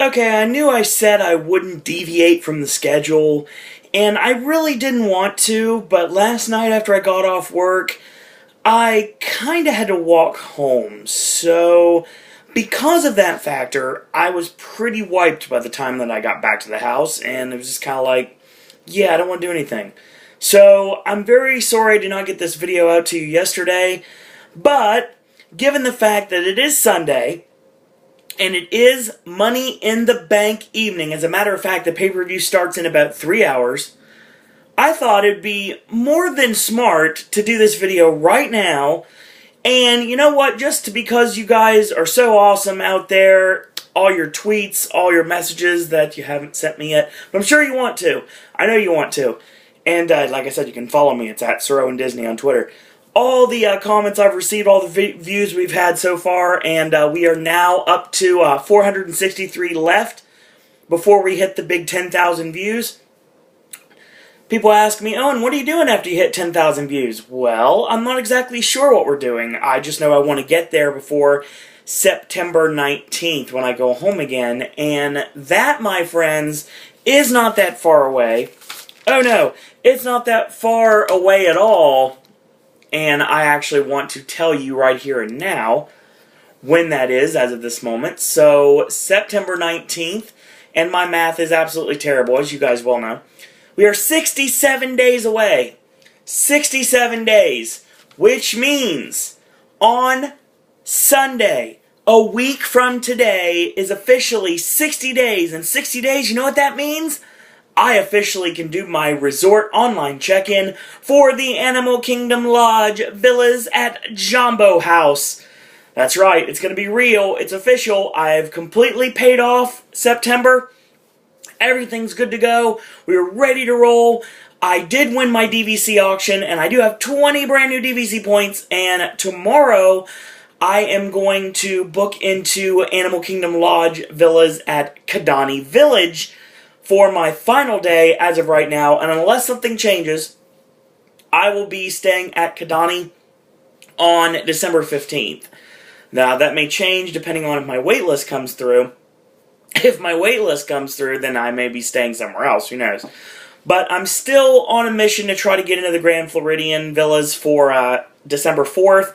Okay, I knew I said I wouldn't deviate from the schedule, and I really didn't want to, but last night after I got off work, I kinda had to walk home, so because of that factor, I was pretty wiped by the time that I got back to the house, and it was just kinda like, yeah, I don't want to do anything. So, I'm very sorry I did not get this video out to you yesterday, but given the fact that it is Sunday, and it is Money in the Bank evening. As a matter of fact, the pay-per-view starts in about 3 hours. I thought it'd be more than smart to do this video right now. And you know what? Just because you guys are so awesome out there, all your tweets, all your messages that you haven't sent me yet, but I'm sure you want to. I know you want to. And like I said, you can follow me. It's at SirOwenDisney on Twitter. All the comments I've received, all the views we've had so far, and we are now up to 463 left before we hit the big 10,000 views. People ask me, Owen, what are you doing after you hit 10,000 views? Well, I'm not exactly sure what we're doing. I just know I want to get there before September 19th when I go home again, and that, my friends, is not that far away. Oh no, it's not that far away at all. And I actually want to tell you right here and now when that is as of this moment. So, September 19th, and my math is absolutely terrible, as you guys well know. We are 67 days away. 67 days. Which means, on Sunday, a week from today, is officially 60 days. And 60 days, you know what that means? I officially can do my resort online check-in for the Animal Kingdom Lodge Villas at Jumbo House. That's right, it's going to be real, it's official. I've completely paid off September. Everything's good to go. We're ready to roll. I did win my DVC auction, and I do have 20 brand new DVC points, and tomorrow I am going to book into Animal Kingdom Lodge Villas at Kidani Village for my final day as of right now, and unless something changes, I will be staying at Kidani on December 15th. Now, that may change depending on if my waitlist comes through. If my waitlist comes through, then I may be staying somewhere else, who knows. But I'm still on a mission to try to get into the Grand Floridian Villas for December 4th.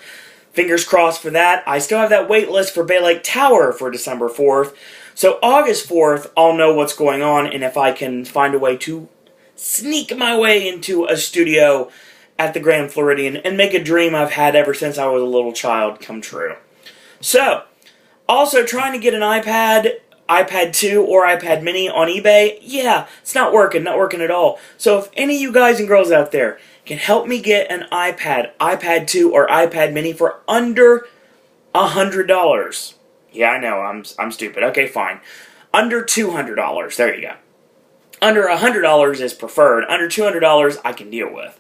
Fingers crossed for that. I still have that waitlist for Bay Lake Tower for December 4th. So August 4th, I'll know what's going on, and if I can find a way to sneak my way into a studio at the Grand Floridian and make a dream I've had ever since I was a little child come true. So, also trying to get an iPad 2 or iPad mini on eBay. Yeah, it's not working at all. So if any of you guys and girls out there can help me get an iPad 2 or iPad mini for under $100. Yeah, I know, I'm stupid. Okay, fine. Under $200. There you go. Under $100 is preferred. Under $200 I can deal with.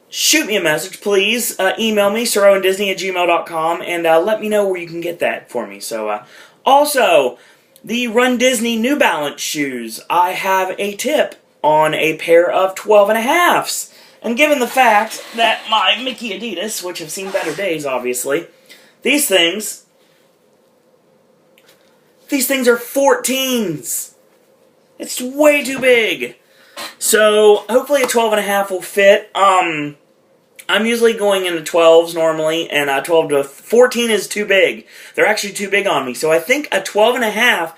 Shoot me a message, please. Email me, SirOwenDisney@gmail.com, and let me know where you can get that for me. So, also, the Run Disney New Balance shoes. I have a tip on a pair of 12.5s. And given the fact that my Mickey Adidas, which have seen better days, obviously, these things are 14s. It's way too big. So, hopefully a 12.5 will fit. I'm usually going into 12s normally, and 12 to 14 is too big. They're actually too big on me. So I think a 12.5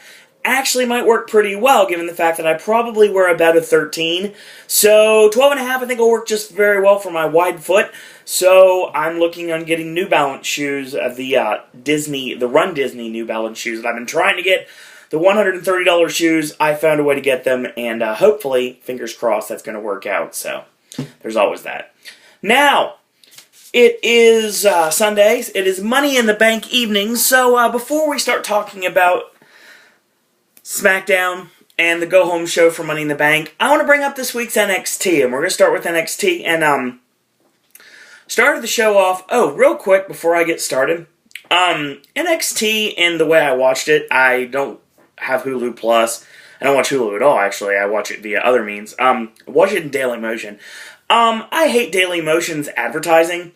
actually might work pretty well, given the fact that I probably wear about a 13. So 12.5 I think will work just very well for my wide foot. So I'm looking on getting New Balance shoes, the Run Disney New Balance shoes that I've been trying to get. The $130 shoes, I found a way to get them, and hopefully, fingers crossed, that's going to work out. So there's always that. Now, it is Sundays. It is Money in the Bank evening. So before we start talking about SmackDown and the go-home show for Money in the Bank, I want to bring up this week's NXT, and we're going to start with NXT. And started the show off. Oh, real quick before I get started, NXT and the way I watched it, I don't have Hulu Plus. I don't watch Hulu at all, actually. I watch it via other means. I watch it in Daily Motion. I hate Daily Motion's advertising.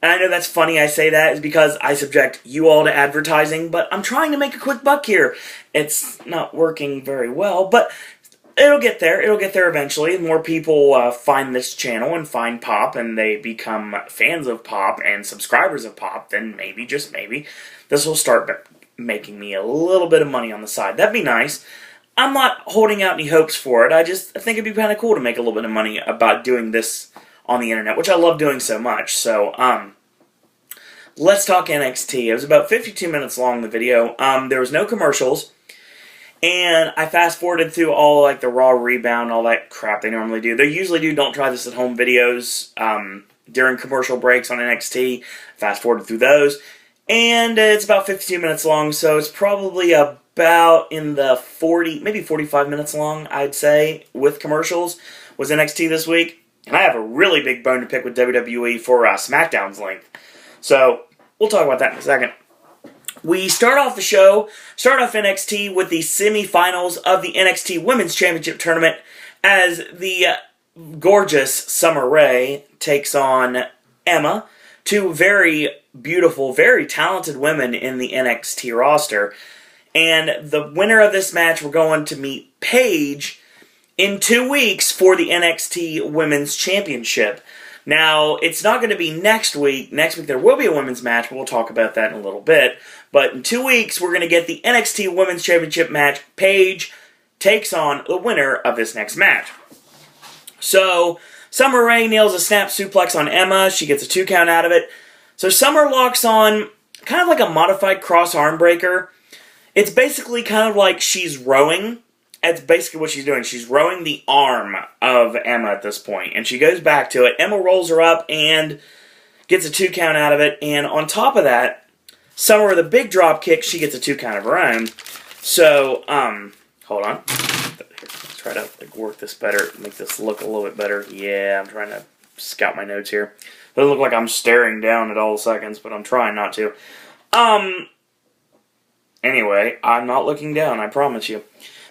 And I know that's funny I say that is because I subject you all to advertising, but I'm trying to make a quick buck here. It's not working very well, but it'll get there. It'll get there eventually. More people find this channel and find Pop, and they become fans of Pop and subscribers of Pop, then maybe, just maybe, this will start making me a little bit of money on the side. That'd be nice. I'm not holding out any hopes for it. I think it'd be kind of cool to make a little bit of money about doing this on the internet, which I love doing so much. So, let's talk NXT. It was about 52 minutes long, the video. There was no commercials. And I fast-forwarded through all, like, the Raw Rebound, all that crap they normally do. They usually do Don't Try This at Home videos during commercial breaks on NXT. Fast-forwarded through those. And it's about 52 minutes long, so it's probably about in the 40, maybe 45 minutes long, I'd say, with commercials, was NXT this week. And I have a really big bone to pick with WWE for Smackdown's length. So, we'll talk about that in a second. We start off NXT with the semifinals of the NXT Women's Championship Tournament as the gorgeous Summer Rae takes on Emma, two very beautiful, very talented women in the NXT roster. And the winner of this match, we're going to meet Paige in 2 weeks for the NXT Women's Championship. Now, it's not going to be next week. Next week there will be a women's match, but we'll talk about that in a little bit. But in 2 weeks, we're going to get the NXT Women's Championship match. Paige takes on the winner of this next match. So, Summer Rae nails a snap suplex on Emma. She gets a 2 count out of it. So, Summer locks on kind of like a modified cross arm breaker. It's basically kind of like she's rowing. That's basically what she's doing. She's rowing the arm of Emma at this point. And she goes back to it. Emma rolls her up and gets a 2 count out of it. And on top of that, Summer with a big drop kick, she gets a 2 count of her own. So, hold on. Let's try to work this better, make this look a little bit better. Yeah, I'm trying to scout my notes here. Doesn't look like I'm staring down at all seconds, but I'm trying not to. Anyway, I'm not looking down, I promise you.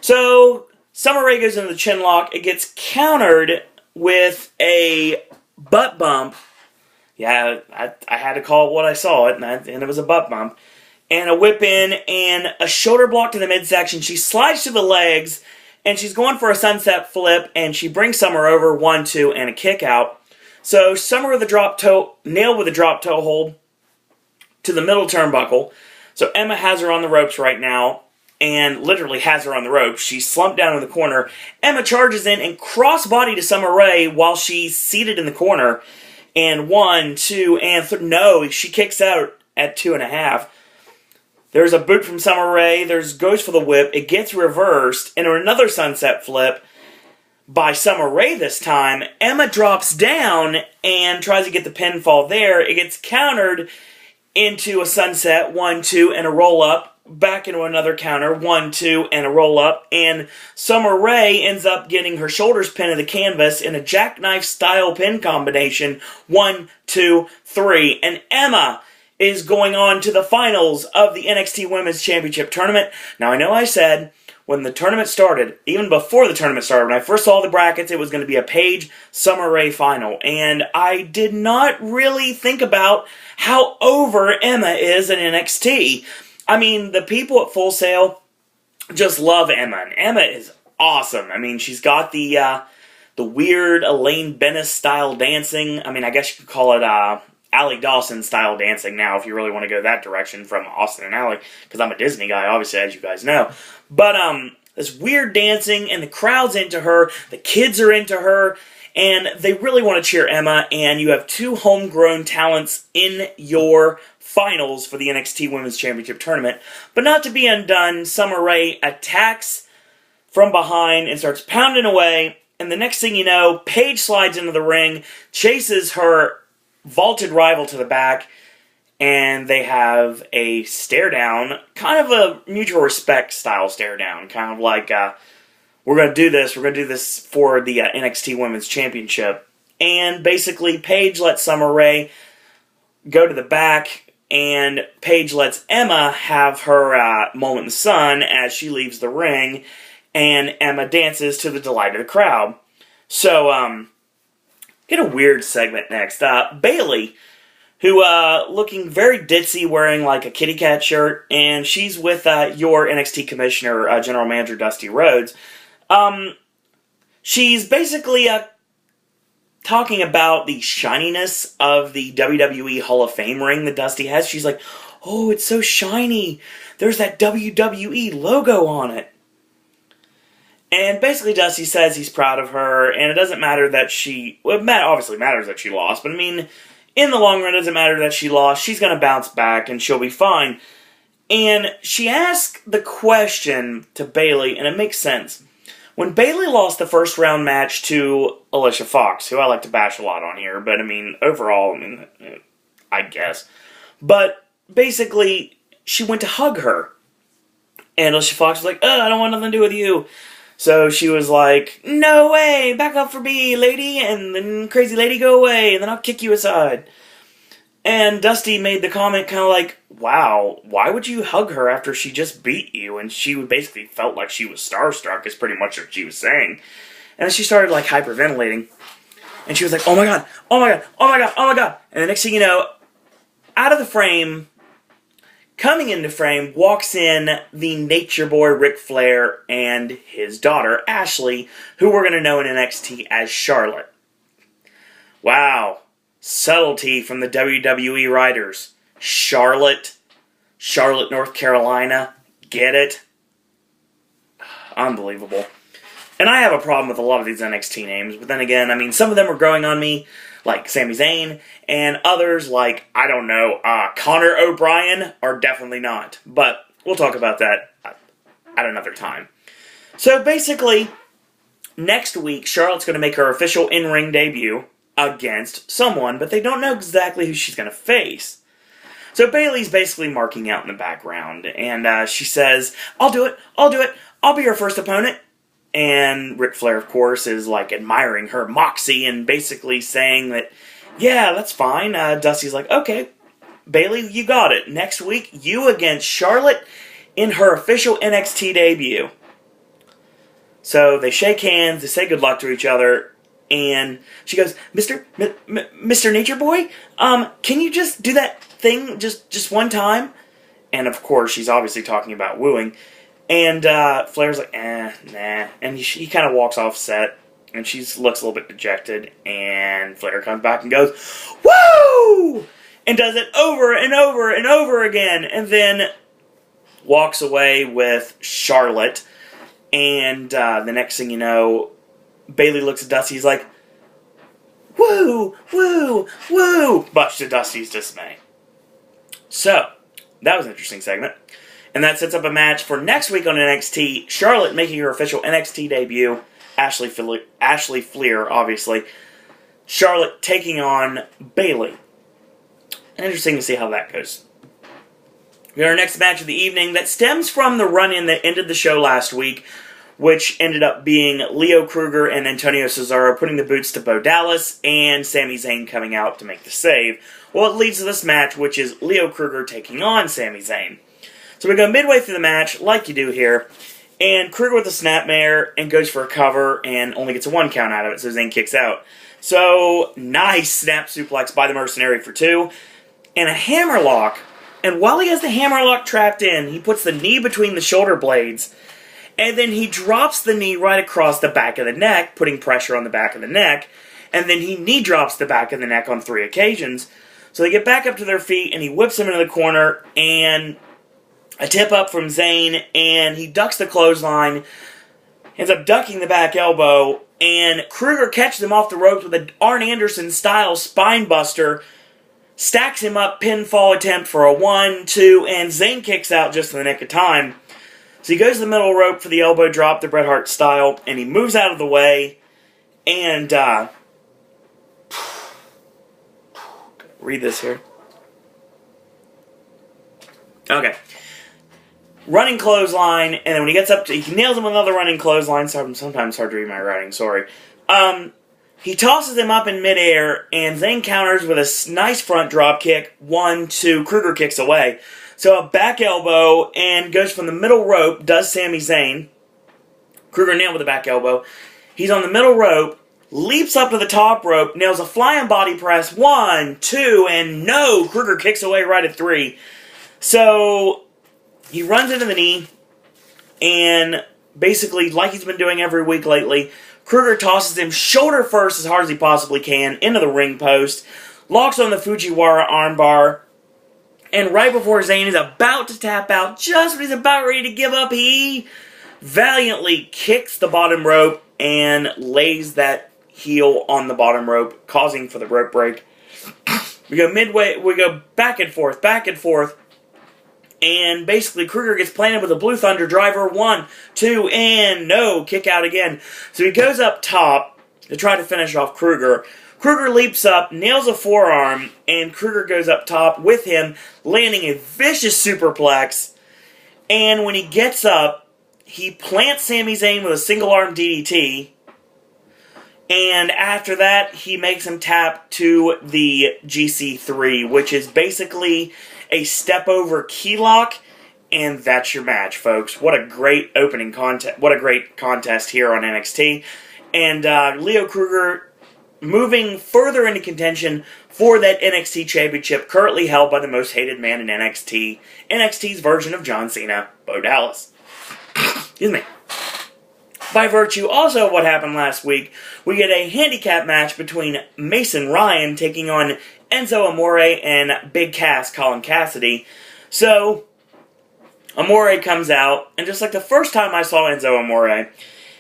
So, Summer Rae goes into the chin lock. It gets countered with a butt bump. Yeah, I had to call it what I saw it, and it was a butt bump. And a whip in, and a shoulder block to the midsection. She slides to the legs, and she's going for a sunset flip, and she brings Summer over, 1, 2, and a kick out. So, Summer with a drop toe, nailed with a drop toe hold to the middle turnbuckle. So, Emma has her on the ropes right now. And literally has her on the ropes. She's slumped down in the corner. Emma charges in and cross-body to Summer Rae while she's seated in the corner. And 1, 2, and no, she kicks out at 2.5. There's a boot from Summer Rae. Goes for the whip. It gets reversed. And another sunset flip by Summer Rae this time. Emma drops down and tries to get the pinfall there. It gets countered into a sunset, 1, 2, and a roll-up. Back into another counter, 1, 2, and a roll-up, and Summer Rae ends up getting her shoulders pinned to the canvas in a jackknife-style pin combination, 1, 2, 3, and Emma is going on to the finals of the NXT Women's Championship Tournament. Now, I know I said when the tournament started, even before the tournament started, when I first saw the brackets, it was going to be a Paige-Summer Rae final, and I did not really think about how over Emma is in NXT. I mean, the people at Full Sail just love Emma, and Emma is awesome. I mean, she's got the weird Elaine Bennis-style dancing. I mean, I guess you could call it Allie Dawson-style dancing now, if you really want to go that direction from Austin and Allie, because I'm a Disney guy, obviously, as you guys know. But, this weird dancing, and the crowd's into her, the kids are into her, and they really want to cheer Emma, and you have 2 homegrown talents in your finals for the NXT Women's Championship Tournament. But not to be undone, Summer Rae attacks from behind and starts pounding away, and the next thing you know, Paige slides into the ring, chases her vaulted rival to the back, and they have a stare down, kind of a mutual respect style stare down, kind of like, we're going to do this for the NXT Women's Championship. And basically, Paige lets Summer Rae go to the back, and Paige lets Emma have her moment in the sun as she leaves the ring, and Emma dances to the delight of the crowd. So, get a weird segment next. Bayley, who looking very ditzy, wearing like a kitty cat shirt, and she's with your NXT commissioner, General Manager Dusty Rhodes. She's basically talking about the shininess of the WWE Hall of Fame ring that Dusty has. She's like, oh, it's so shiny. There's that WWE logo on it. And basically Dusty says he's proud of her, and it doesn't matter that it obviously matters that she lost, but I mean, in the long run, it doesn't matter that she lost. She's going to bounce back, and she'll be fine. And she asked the question to Bayley, and it makes sense. When Bayley lost the first round match to Alicia Fox, who I like to bash a lot on here, but I mean, overall, I guess. But basically, she went to hug her. And Alicia Fox was like, I don't want nothing to do with you. So she was like, no way, back up for me, lady, and then crazy lady, go away, and then I'll kick you aside. And Dusty made the comment kind of like, wow, why would you hug her after she just beat you? And she basically felt like she was starstruck, is pretty much what she was saying. And then she started like hyperventilating. And she was like, oh my god, oh my god, oh my god, oh my god. And the next thing you know, out of the frame, coming into frame, walks in the Nature Boy Ric Flair and his daughter, Ashley, who we're going to know in NXT as Charlotte. Wow. Subtlety from the WWE writers. Charlotte, North Carolina. Get it? Unbelievable. And I have a problem with a lot of these NXT names, but then again, I mean, some of them are growing on me, like Sami Zayn, and others like, I don't know, Connor O'Brien are definitely not. But we'll talk about that at another time. So basically, next week, Charlotte's going to make her official in-ring debut against someone, but they don't know exactly who she's going to face. So Bayley's basically marking out in the background, and she says, I'll do it, I'll be her first opponent. And Ric Flair, of course, is like admiring her moxie and basically saying that, yeah, that's fine. Dusty's like, okay, Bayley, you got it. Next week, you against Charlotte in her official NXT debut. So they shake hands, they say good luck to each other, and she goes, Mr. Nature Boy, can you just do that thing just one time? And of course, she's obviously talking about wooing. And Flair's like, nah. And he kind of walks off set, and she looks a little bit dejected, and Flair comes back and goes, woo! And does it over and over and over again, and then walks away with Charlotte. And the next thing you know, Bayley looks at Dusty, he's like, woo, woo, woo, much to Dusty's dismay. So, that was an interesting segment. And that sets up a match for next week on NXT. Charlotte making her official NXT debut. Ashley Fleer, obviously. Charlotte taking on Bayley. Interesting to see how that goes. We got our next match of the evening that stems from the run-in that ended the show last week, which ended up being Leo Kruger and Antonio Cesaro putting the boots to Bo Dallas and Sami Zayn coming out to make the save. Well, it leads to this match, which is Leo Kruger taking on Sami Zayn. So we go midway through the match, like you do here, and Kruger with a snapmare and goes for a cover and only gets a 1 count out of it, so Zayn kicks out. So, nice snap suplex by the Mercenary for 2, and a hammerlock. And while he has the hammerlock trapped in, he puts the knee between the shoulder blades, and then he drops the knee right across the back of the neck, putting pressure on the back of the neck, and then he knee drops the back of the neck on 3 occasions. So they get back up to their feet, and he whips him into the corner, and a tip up from Zayn, and he ducks the clothesline, ends up ducking the back elbow, and Kruger catches him off the ropes with an Arn Anderson-style spine buster, stacks him up, pinfall attempt for a 1, 2, and Zayn kicks out just in the nick of time. So he goes to the middle rope for the elbow drop, the Bret Hart style, and he moves out of the way, and, read this here. Okay. Running clothesline, and then when he gets up to, he nails him with another running clothesline. Sometimes hard to read my writing, sorry. He tosses him up in midair, and Zayn counters with a nice front drop kick. 1, 2, Kruger kicks away. So a back elbow, and goes from the middle rope, does Sami Zayn. Kruger nailed with a back elbow. He's on the middle rope, leaps up to the top rope, nails a flying body press, 1, 2, and no! Kruger kicks away right at 3. So, he runs into the knee, and basically, like he's been doing every week lately, Kruger tosses him shoulder first as hard as he possibly can into the ring post, locks on the Fujiwara armbar, and right before Zayn is about to tap out, just when he's about ready to give up, he valiantly kicks the bottom rope and lays that heel on the bottom rope, causing for the rope break. We go back and forth, and basically Kruger gets planted with a Blue Thunder driver, 1, 2, and no, kick out again. So he goes up top to try to finish off Kruger. Kruger leaps up, nails a forearm, and Kruger goes up top with him, landing a vicious superplex. And when he gets up, he plants Sami Zayn with a single-arm DDT. And after that, he makes him tap to the GC3, which is basically a step-over key lock. And that's your match, folks. What a great opening contest. What a great contest here on NXT. And Leo Kruger moving further into contention for that NXT Championship, currently held by the most hated man in NXT, NXT's version of John Cena, Bo Dallas. Excuse me. By virtue also of what happened last week, we get a handicap match between Mason Ryan taking on Enzo Amore and Big Cass, Colin Cassidy. So, Amore comes out, and just like the first time I saw Enzo Amore,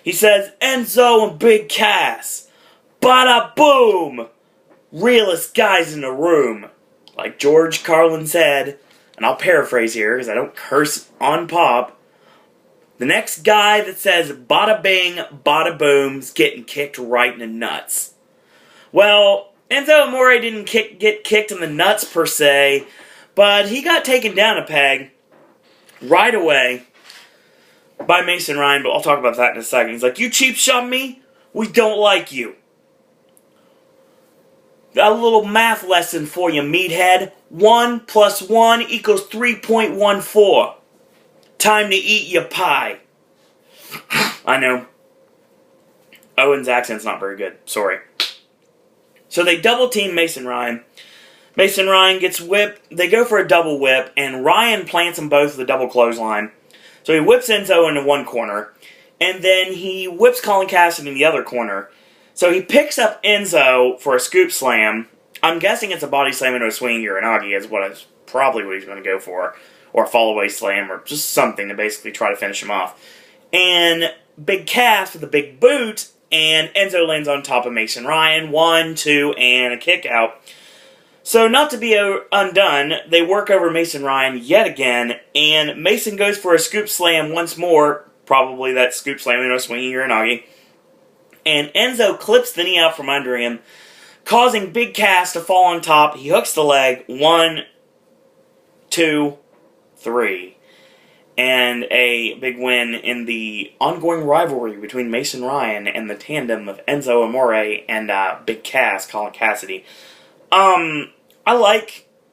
he says, Enzo and Big Cass. Bada boom! Realest guys in the room. Like George Carlin said, and I'll paraphrase here because I don't curse on pop. The next guy that says bada bing, bada boom's getting kicked right in the nuts. Well, Enzo Amore didn't get kicked in the nuts per se, but he got taken down a peg right away by Mason Ryan, but I'll talk about that in a second. He's like, you cheap shot me? We don't like you. A little math lesson for you, meathead. 1 + 1 = 3.14. Time to eat your pie. I know. Owen's accent's not very good. Sorry. So they double team Mason Ryan. Mason Ryan gets whipped. They go for a double whip, and Ryan plants them both with a double clothesline. So he whips Enzo into one corner, and then he whips Colin Cassidy in the other corner. So he picks up Enzo for a scoop slam. I'm guessing it's a body slam into a swinging Uranagi is probably what he's going to go for. Or a fall-away slam, or just something to basically try to finish him off. And Big Cass with a big boot, and Enzo lands on top of Mason Ryan. 1, 2, and a kick out. So not to be undone, they work over Mason Ryan yet again, and Mason goes for a scoop slam once more. Probably that scoop slam into a swinging Uranagi. And Enzo clips the knee out from under him, causing Big Cass to fall on top. He hooks the leg. 1, 2, 3. And a big win in the ongoing rivalry between Mason Ryan and the tandem of Enzo Amore and Big Cass, Colin Cassidy.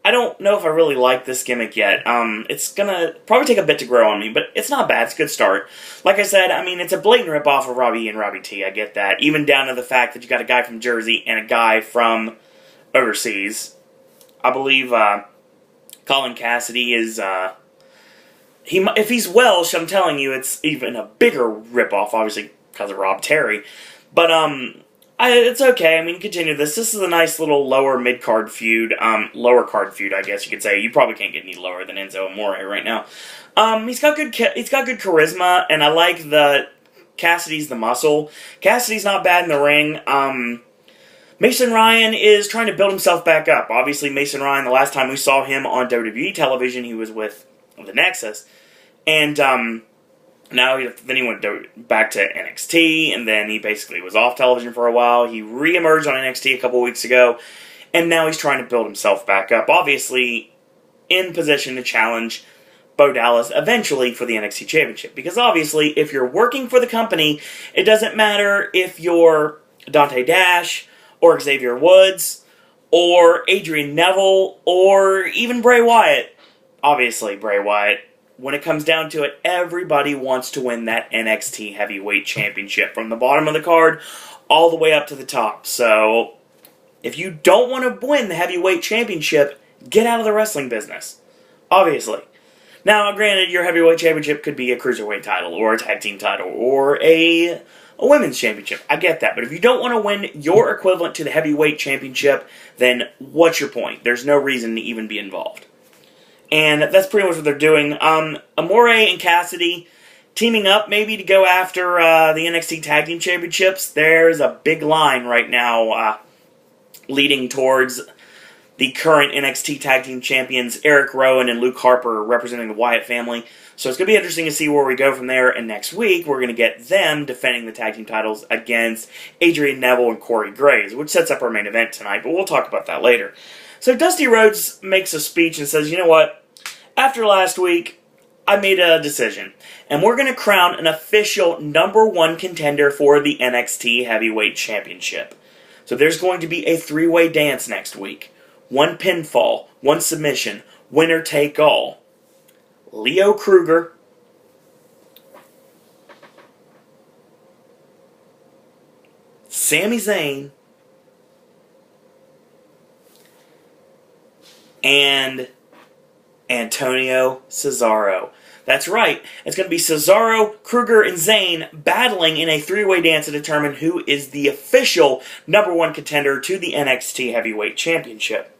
I don't know if I really like this gimmick yet. It's gonna probably take a bit to grow on me, but it's not bad. It's a good start. Like I said, I mean, it's a blatant ripoff of Robbie E and Robbie T. I get that. Even down to the fact that you got a guy from Jersey and a guy from overseas. I believe Colin Cassidy is if he's Welsh, I'm telling you, it's even a bigger ripoff, obviously because of Rob Terry. But it's okay. I mean, continue this. This is a nice little lower mid-card feud. Lower card feud, I guess you could say. You probably can't get any lower than Enzo Amore right now. He's got good charisma, and I like the Cassidy's the muscle. Cassidy's not bad in the ring. Mason Ryan is trying to build himself back up. Obviously, Mason Ryan, the last time we saw him on WWE television, he was with the Nexus. And now he went back to NXT, and then he basically was off television for a while. He re-emerged on NXT a couple weeks ago, and now he's trying to build himself back up. Obviously, in position to challenge Bo Dallas eventually for the NXT Championship. Because obviously, if you're working for the company, it doesn't matter if you're Dante Dash, or Xavier Woods, or Adrian Neville, or even Bray Wyatt. Obviously, Bray Wyatt. When it comes down to it, everybody wants to win that NXT Heavyweight Championship. From the bottom of the card all the way up to the top. So, if you don't want to win the heavyweight championship, get out of the wrestling business. Obviously. Now, granted, your heavyweight championship could be a cruiserweight title, or a tag team title, or a women's championship. I get that. But if you don't want to win your equivalent to the heavyweight championship, then what's your point? There's no reason to even be involved. And that's pretty much what they're doing. Amore and Cassidy teaming up maybe to go after the NXT Tag Team Championships. There's a big line right now leading towards the current NXT Tag Team Champions, Eric Rowan and Luke Harper, representing the Wyatt family. So it's going to be interesting to see where we go from there. And next week, we're going to get them defending the tag team titles against Adrian Neville and Corey Graves, which sets up our main event tonight. But we'll talk about that later. So Dusty Rhodes makes a speech and says, you know what? After last week, I made a decision. And we're going to crown an official #1 contender for the NXT Heavyweight Championship. So there's going to be a 3-way dance next week. 1 pinfall, 1 submission, winner take all. Leo Kruger, Sami Zayn, and Antonio Cesaro. That's right. It's going to be Cesaro, Kruger, and Zayn battling in a 3-way dance to determine who is the official #1 contender to the NXT Heavyweight Championship.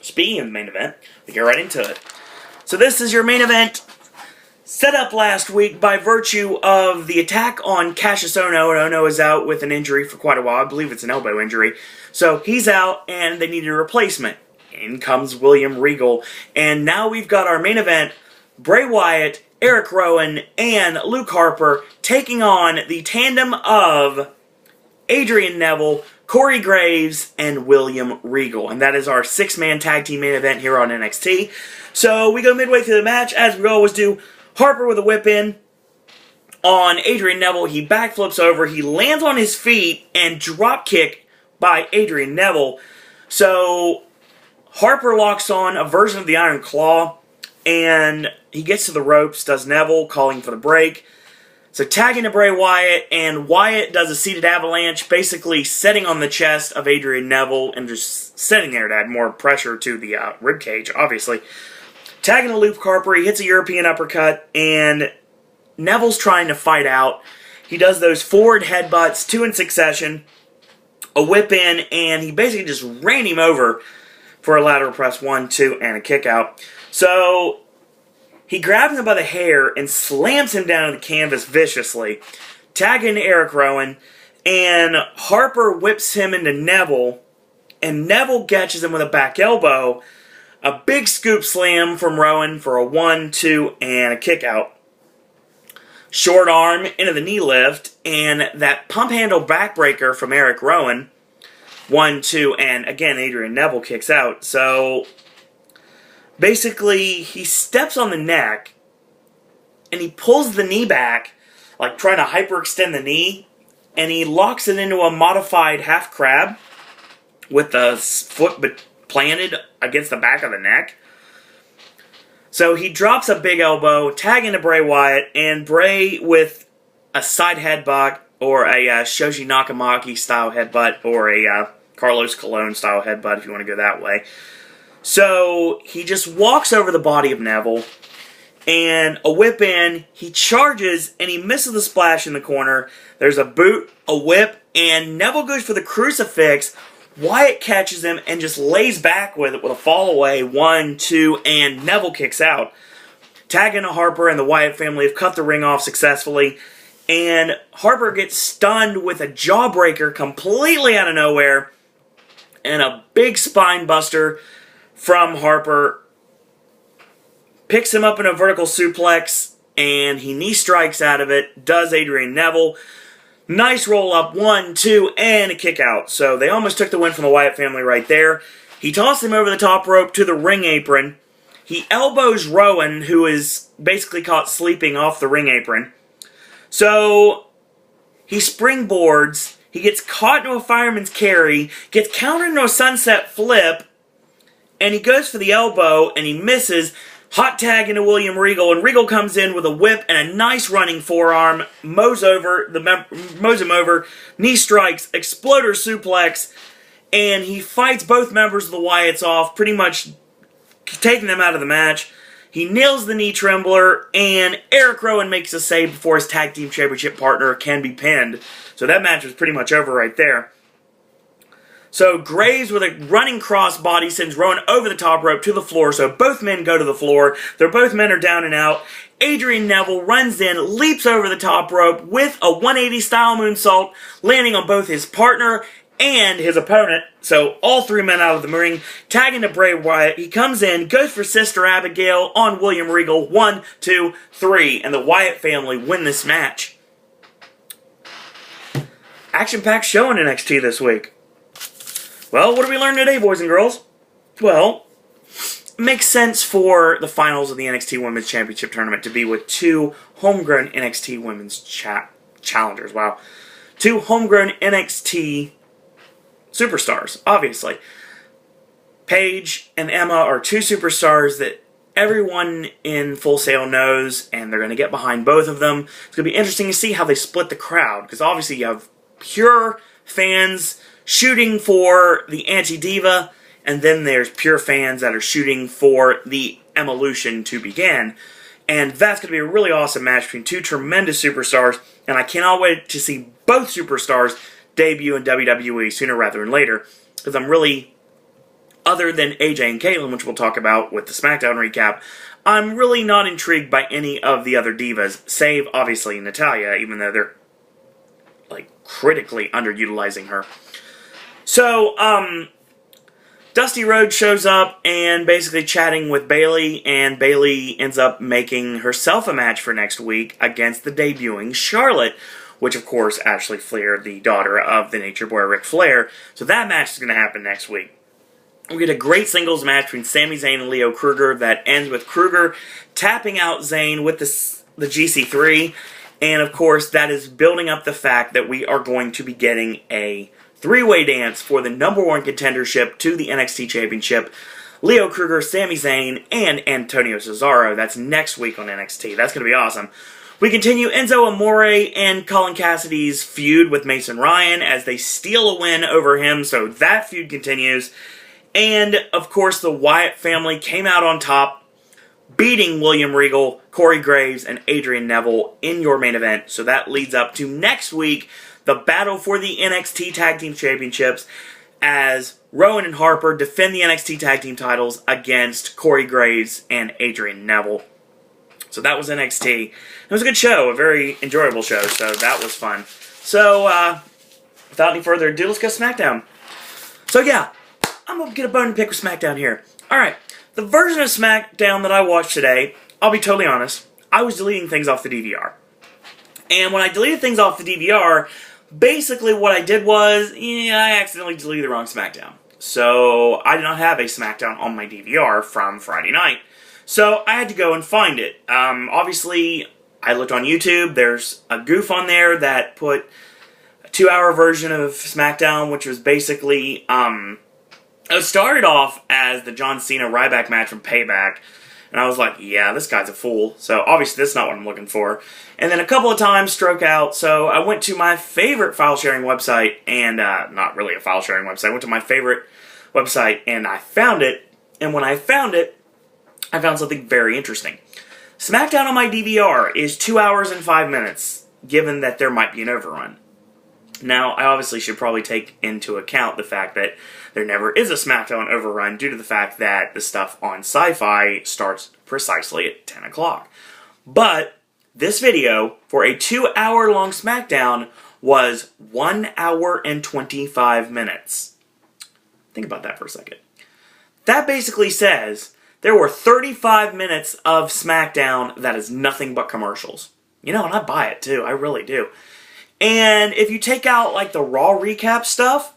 Speaking of the main event, we get right into it. So this is your main event, set up last week by virtue of the attack on Cassius Ohno. And Ohno is out with an injury for quite a while. I believe it's an elbow injury. So he's out, and they need a replacement. In comes William Regal. And now we've got our main event, Bray Wyatt, Eric Rowan, and Luke Harper taking on the tandem of Adrian Neville, Corey Graves, and William Regal. And that is our 6-man tag team main event here on NXT. So we go midway through the match, as we always do. Harper with a whip-in on Adrian Neville. He backflips over. He lands on his feet and drop kick by Adrian Neville. So Harper locks on a version of the Iron Claw, and he gets to the ropes, does Neville, calling for the break. So tagging to Bray Wyatt, and Wyatt does a seated avalanche, basically setting on the chest of Adrian Neville and just sitting there to add more pressure to the ribcage, obviously. Tagging to Luke Harper, he hits a European uppercut, and Neville's trying to fight out. He does those forward headbutts, 2 in succession, a whip in, and he basically just ran him over for a lateral press 1, 2, and a kick out. So he grabs him by the hair and slams him down on the canvas viciously, tagging Eric Rowan, and Harper whips him into Neville, and Neville catches him with a back elbow, a big scoop slam from Rowan for a 1, 2, and a kick out. Short arm into the knee lift, and that pump handle backbreaker from Eric Rowan, 1, 2, and again Adrian Neville kicks out. So basically, he steps on the neck, and he pulls the knee back, like trying to hyperextend the knee, and he locks it into a modified half crab with the foot planted against the back of the neck. So he drops a big elbow, tagging to Bray Wyatt, and Bray with a side headbutt, or a Shoji Nakamaki style headbutt, or a Carlos Colon style headbutt if you want to go that way. So he just walks over the body of Neville, and a whip in, he charges, and he misses the splash in the corner. There's a boot, a whip, and Neville goes for the crucifix. Wyatt catches him and just lays back with it with a fall away, 1, 2, and Neville kicks out. Tagging to Harper, and the Wyatt family have cut the ring off successfully, and Harper gets stunned with a jawbreaker completely out of nowhere, and a big spine buster from Harper. Picks him up in a vertical suplex, and he knee strikes out of it, does Adrian Neville. Nice roll up, 1, 2, and a kick out. So they almost took the win from the Wyatt family right there. He tossed him over the top rope to the ring apron. He elbows Rowan, who is basically caught sleeping off the ring apron. So he springboards. He gets caught into a fireman's carry, gets countered into a sunset flip, and he goes for the elbow, and he misses. hot tag into William Regal, and Regal comes in with a whip and a nice running forearm, mows him over, knee strikes, exploder suplex, and he fights both members of the Wyatts off, pretty much taking them out of the match. He nails the knee trembler, and Eric Rowan makes a save before his tag team championship partner can be pinned. So that match was pretty much over right there. So Graves with a running crossbody sends Rowan over the top rope to the floor, so both men go to the floor. Both men are down and out. Adrian Neville runs in, leaps over the top rope with a 180 style moonsault, landing on both his partner and his opponent. So all three men out of the ring, tagging to Bray Wyatt. He comes in, goes for Sister Abigail on William Regal. 1, 2, 3, and the Wyatt family win this match. Action-packed show in NXT this week. Well, what did we learn today, boys and girls? Well, it makes sense for the finals of the NXT Women's Championship Tournament to be with two homegrown NXT Women's challengers. Wow. Two homegrown NXT superstars, obviously. Paige and Emma are two superstars that everyone in Full Sail knows, and they're going to get behind both of them. It's going to be interesting to see how they split the crowd, because obviously you have pure fans shooting for the anti-diva, and then there's pure fans that are shooting for the Evolution to begin. And that's going to be a really awesome match between two tremendous superstars, and I cannot wait to see both superstars debut in WWE sooner rather than later, because I'm really, other than AJ and Caitlyn, which we'll talk about with the SmackDown recap, I'm really not intrigued by any of the other divas, save, obviously, Natalya, even though they're, like, critically underutilizing her. So, Dusty Rhodes shows up and basically chatting with Bayley, and Bayley ends up making herself a match for next week against the debuting Charlotte, which of course Ashley Flair, the daughter of the Nature Boy Ric Flair. So that match is going to happen next week. We get a great singles match between Sami Zayn and Leo Kruger that ends with Kruger tapping out Zayn with the GC3, and of course that is building up the fact that we are going to be getting a three-way dance for the #1 contendership to the NXT Championship. Leo Kruger, Sami Zayn, and Antonio Cesaro. That's next week on NXT. That's going to be awesome. We continue Enzo Amore and Colin Cassidy's feud with Mason Ryan as they steal a win over him, so that feud continues. And, of course, the Wyatt family came out on top, beating William Regal, Corey Graves, and Adrian Neville in your main event. So that leads up to next week, the battle for the NXT Tag Team Championships, as Rowan and Harper defend the NXT Tag Team titles against Corey Graves and Adrian Neville. So that was NXT. It was a good show, a very enjoyable show, so that was fun. So, without any further ado, let's go SmackDown. So yeah, I'm going to get a bone to pick with SmackDown here. Alright, the version of SmackDown that I watched today, I'll be totally honest, I was deleting things off the DVR. And when I deleted things off the DVR, basically what I did was, I accidentally deleted the wrong SmackDown. So I did not have a SmackDown on my DVR from Friday night. So I had to go and find it. Obviously, I looked on YouTube. There's a goof on there that put a 2-hour version of SmackDown, which was basically, it started off as the John Cena Ryback match from Payback. And I was like, yeah, this guy's a fool. So obviously that's not what I'm looking for. And then a couple of times stroke out. So I went to my favorite file sharing website, and not really a file sharing website. I went to my favorite website and I found it. And when I found it, I found something very interesting. SmackDown on my DVR is 2 hours and 5 minutes, given that there might be an overrun. Now, I obviously should probably take into account the fact that there never is a SmackDown overrun due to the fact that the stuff on Sci-Fi starts precisely at 10 o'clock. But this video, for a 2-hour-long SmackDown, was 1 hour and 25 minutes. Think about that for a second. That basically says there were 35 minutes of SmackDown that is nothing but commercials. You know, and I buy it too, I really do. And if you take out, like, the Raw recap stuff,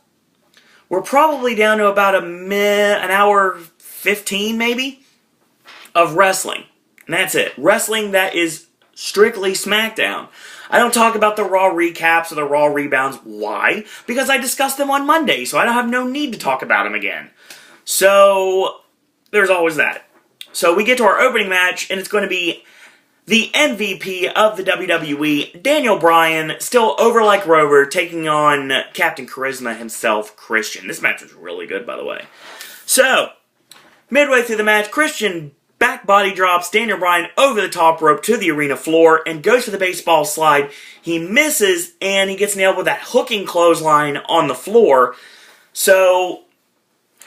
we're probably down to about an hour 15, maybe, of wrestling. And that's it. Wrestling that is strictly SmackDown. I don't talk about the Raw recaps or the Raw rebounds. Why? Because I discussed them on Monday, so I don't have no need to talk about them again. So, there's always that. So we get to our opening match, and it's going to be the MVP of the WWE, Daniel Bryan, still over like Rover, taking on Captain Charisma himself, Christian. This match was really good, by the way. So, midway through the match, Christian back body drops Daniel Bryan over the top rope to the arena floor and goes for the baseball slide. He misses, and he gets nailed with that hooking clothesline on the floor. So,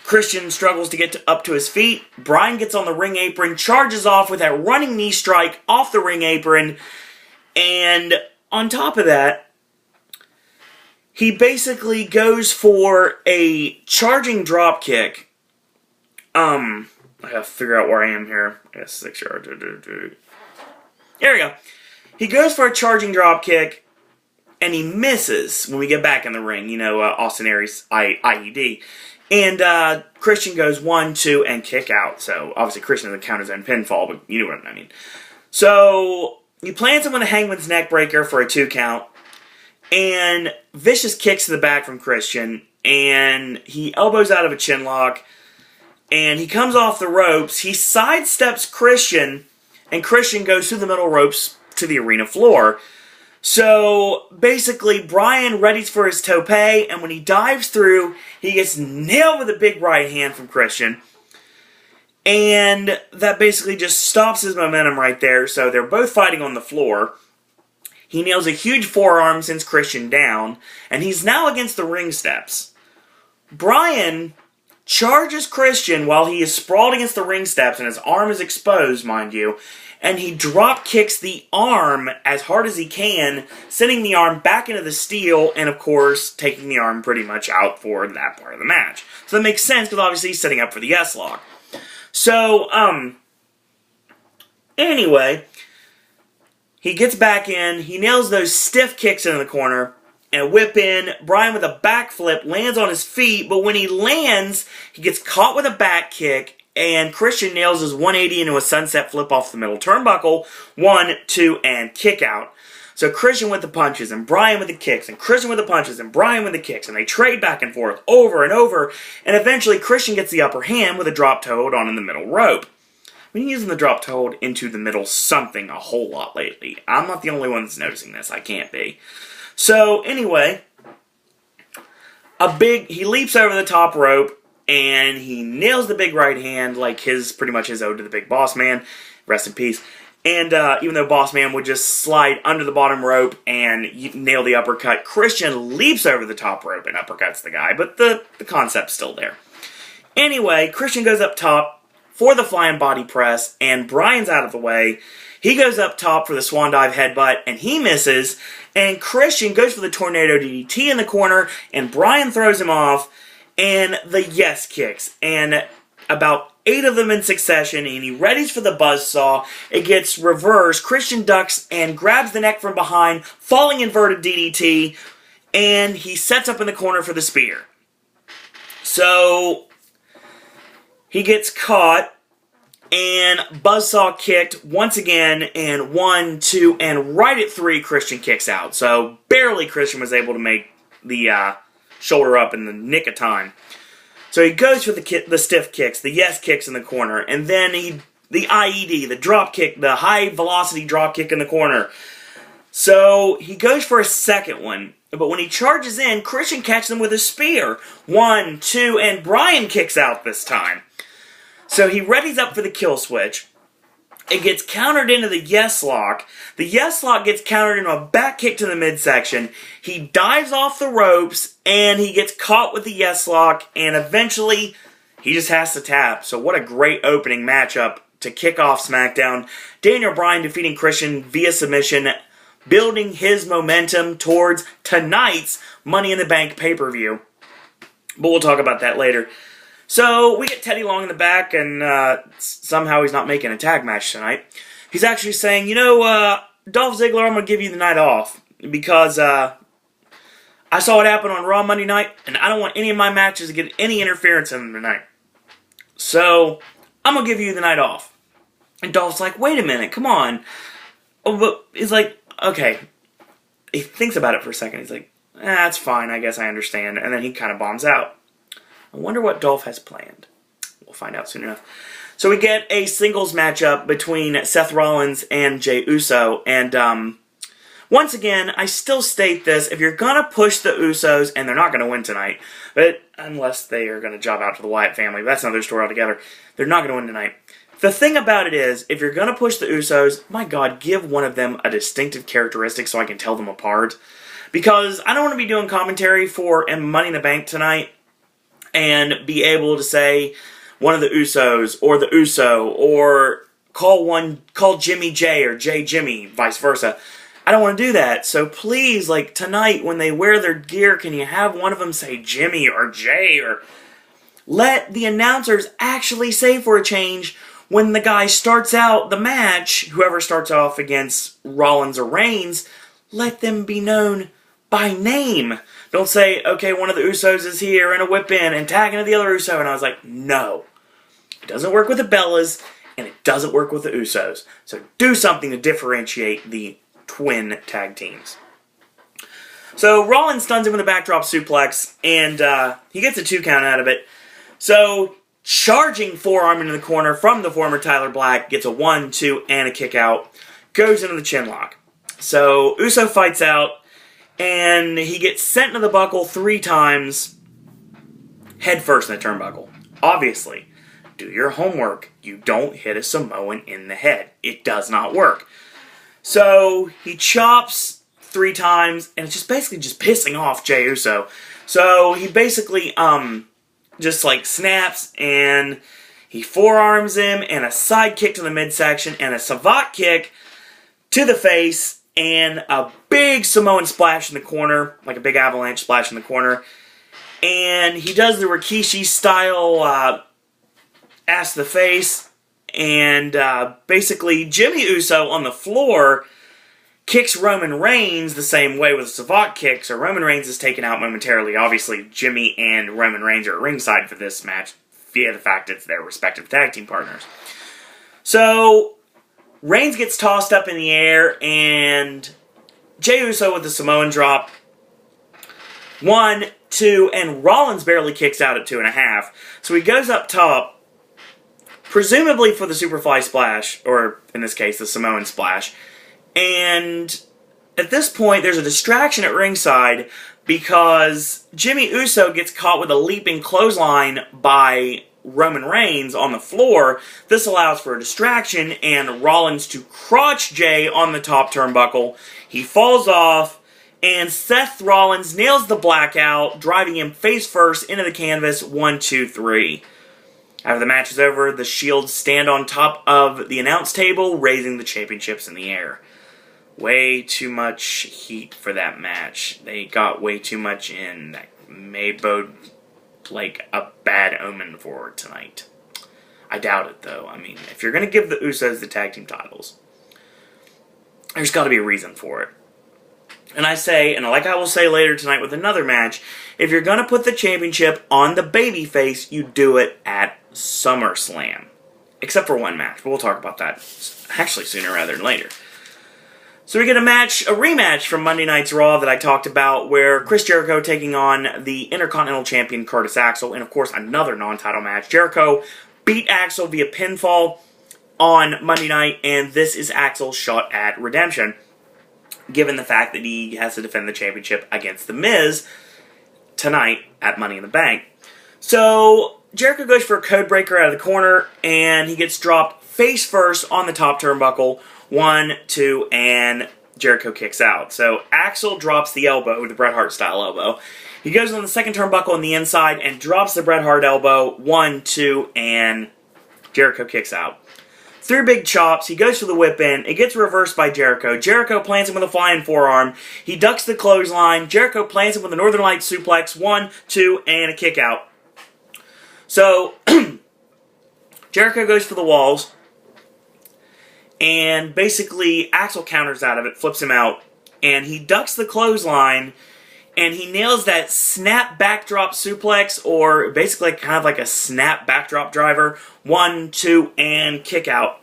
Christian struggles to get up to his feet. Bryan gets on the ring apron, charges off with that running knee strike off the ring apron. And on top of that, he basically goes for a charging drop kick. I gotta figure out where I am here. I got 6 yards. There we go. He goes for a charging drop kick, and he misses when we get back in the ring. You know, Austin Aries IED. And Christian goes 1, 2, and kick out. So, obviously, Christian doesn't count his own pinfall, but you know what I mean. So, he plants him with a Hangman's neck breaker for a 2 count. And vicious kicks to the back from Christian. And he elbows out of a chin lock. And he comes off the ropes. He sidesteps Christian. And Christian goes through the middle ropes to the arena floor. So, basically, Bryan readies for his tope, and when he dives through, he gets nailed with a big right hand from Christian. And that basically just stops his momentum right there, so they're both fighting on the floor. He nails a huge forearm, sends Christian down, and he's now against the ring steps. Bryan charges Christian while he is sprawled against the ring steps, and his arm is exposed, mind you. And he drop kicks the arm as hard as he can, sending the arm back into the steel, and of course, taking the arm pretty much out for that part of the match. So that makes sense, because obviously he's setting up for the S-Lock. So, anyway, he gets back in, he nails those stiff kicks into the corner, and whip in. Bryan with a backflip lands on his feet, but when he lands, he gets caught with a back kick, and Christian nails his 180 into a sunset flip off the middle turnbuckle. 1, 2, and kick out. So Christian with the punches, and Bryan with the kicks, and Christian with the punches, and Bryan with the kicks, and they trade back and forth over and over, and eventually Christian gets the upper hand with a drop toe hold on in the middle rope. I've been using the drop toe hold into the middle something a whole lot lately. I'm not the only one that's noticing this. I can't be. So anyway, he leaps over the top rope, and he nails the big right hand like pretty much his ode to the big boss man. Rest in peace. And even though boss man would just slide under the bottom rope and nail the uppercut, Christian leaps over the top rope and uppercuts the guy. But the concept's still there. Anyway, Christian goes up top for the flying body press, and Bryan's out of the way. He goes up top for the swan dive headbutt, and he misses. And Christian goes for the tornado DDT in the corner, and Bryan throws him off. And the yes kicks, and about 8 of them in succession, and he readies for the buzzsaw. It gets reversed. Christian ducks and grabs the neck from behind, falling inverted DDT, and he sets up in the corner for the spear. So, he gets caught, and buzzsaw kicked once again, and 1, 2, and right at 3, Christian kicks out. So, barely Christian was able to make the shoulder up in the nick of time. So he goes for the stiff kicks, the yes kicks in the corner, and then the IED, the drop kick, the high velocity drop kick in the corner. So he goes for a second one, but when he charges in, Christian catches him with a spear. 1, 2, and Bryan kicks out this time. So he readies up for the kill switch. It gets countered into the yes lock. The yes lock gets countered into a back kick to the midsection. He dives off the ropes, and he gets caught with the yes lock, and eventually he just has to tap. So what a great opening matchup to kick off SmackDown. Daniel Bryan defeating Christian via submission, building his momentum towards tonight's Money in the Bank pay-per-view. But we'll talk about that later. So, we get Teddy Long in the back, and somehow he's not making a tag match tonight. He's actually saying, you know, Dolph Ziggler, I'm going to give you the night off, because I saw it happen on Raw Monday night, and I don't want any of my matches to get any interference in them tonight. So, I'm going to give you the night off. And Dolph's like, wait a minute, come on. Oh, but he's like, okay. He thinks about it for a second. He's like, that's fine, I guess I understand. And then he kind of bombs out. I wonder what Dolph has planned. We'll find out soon enough. So we get a singles matchup between Seth Rollins and Jey Uso, and once again, I still state this, if you're going to push the Usos, and they're not going to win tonight, but unless they are going to job out to the Wyatt family, that's another story altogether, they're not going to win tonight. The thing about it is, if you're going to push the Usos, my God, give one of them a distinctive characteristic so I can tell them apart. Because I don't want to be doing commentary for Money in the Bank tonight and be able to say one of the Usos, or the Uso, or call Jimmy J or J Jimmy, vice versa. I don't want to do that. So please, like tonight when they wear their gear, can you have one of them say Jimmy or Jay, or let the announcers actually say for a change when the guy starts out the match, whoever starts off against Rollins or Reigns, let them be known by name. Don't say, okay, one of the Usos is here and a whip in and tagging to the other Uso. And I was like, no. It doesn't work with the Bellas and it doesn't work with the Usos. So do something to differentiate the twin tag teams. So Rollins stuns him with a backdrop suplex, and he gets a 2 count out of it. So charging forearm into the corner from the former Tyler Black, gets a 1, 2, and a kick out. Goes into the chin lock. So Uso fights out, and he gets sent into the buckle 3 times, head first in the turnbuckle. Obviously, do your homework. You don't hit a Samoan in the head. It does not work. So he chops 3 times, and it's just basically just pissing off Jey Uso. So he basically just like snaps, and he forearms him, and a side kick to the midsection, and a savate kick to the face, and a big Samoan splash in the corner, like a big avalanche splash in the corner. And he does the Rikishi style ass to the face. And basically, Jimmy Uso on the floor kicks Roman Reigns the same way with a savate kick, so Roman Reigns is taken out momentarily. Obviously, Jimmy and Roman Reigns are at ringside for this match via the fact it's their respective tag team partners. So, Reigns gets tossed up in the air, and Jey Uso with the Samoan drop. 1, 2, and Rollins barely kicks out at 2.5. So he goes up top, presumably for the Superfly Splash, or in this case, the Samoan Splash. And at this point, there's a distraction at ringside because Jimmy Uso gets caught with a leaping clothesline by Roman Reigns on the floor. This allows for a distraction and Rollins to crotch Jey on the top turnbuckle. He falls off, and Seth Rollins nails the blackout, driving him face first into the canvas. 1, 2, 3. After the match is over, the Shield stand on top of the announce table, raising the championships in the air. Way too much heat for that match. They got way too much in. That may bode like a bad omen for tonight. I doubt it, though. I mean, if you're going to give the Usos the tag team titles, there's got to be a reason for it. And I say, and like I will say later tonight with another match, if you're going to put the championship on the babyface, you do it at SummerSlam. Except for one match, but we'll talk about that actually sooner rather than later. So we get a rematch from Monday Night's Raw that I talked about, where Chris Jericho taking on the Intercontinental Champion Curtis Axel, and of course another non-title match. Jericho beat Axel via pinfall on Monday night, and this is Axel's shot at redemption, given the fact that he has to defend the championship against The Miz tonight at Money in the Bank. So Jericho goes for a codebreaker out of the corner, and he gets dropped face first on the top turnbuckle. 1, 2, and Jericho kicks out. So Axel drops the elbow, the Bret Hart style elbow. He goes on the second turnbuckle on the inside and drops the Bret Hart elbow. 1, 2, and Jericho kicks out. 3 big chops. He goes for the whip in. It gets reversed by Jericho. Jericho plants him with a flying forearm. He ducks the clothesline. Jericho plants him with a Northern Lights suplex. 1, 2, and a kick out. So Jericho goes for the walls. And basically, Axel counters out of it, flips him out, and he ducks the clothesline, and he nails that snap backdrop suplex, or basically kind of like a snap backdrop driver. 1, 2, and kick out.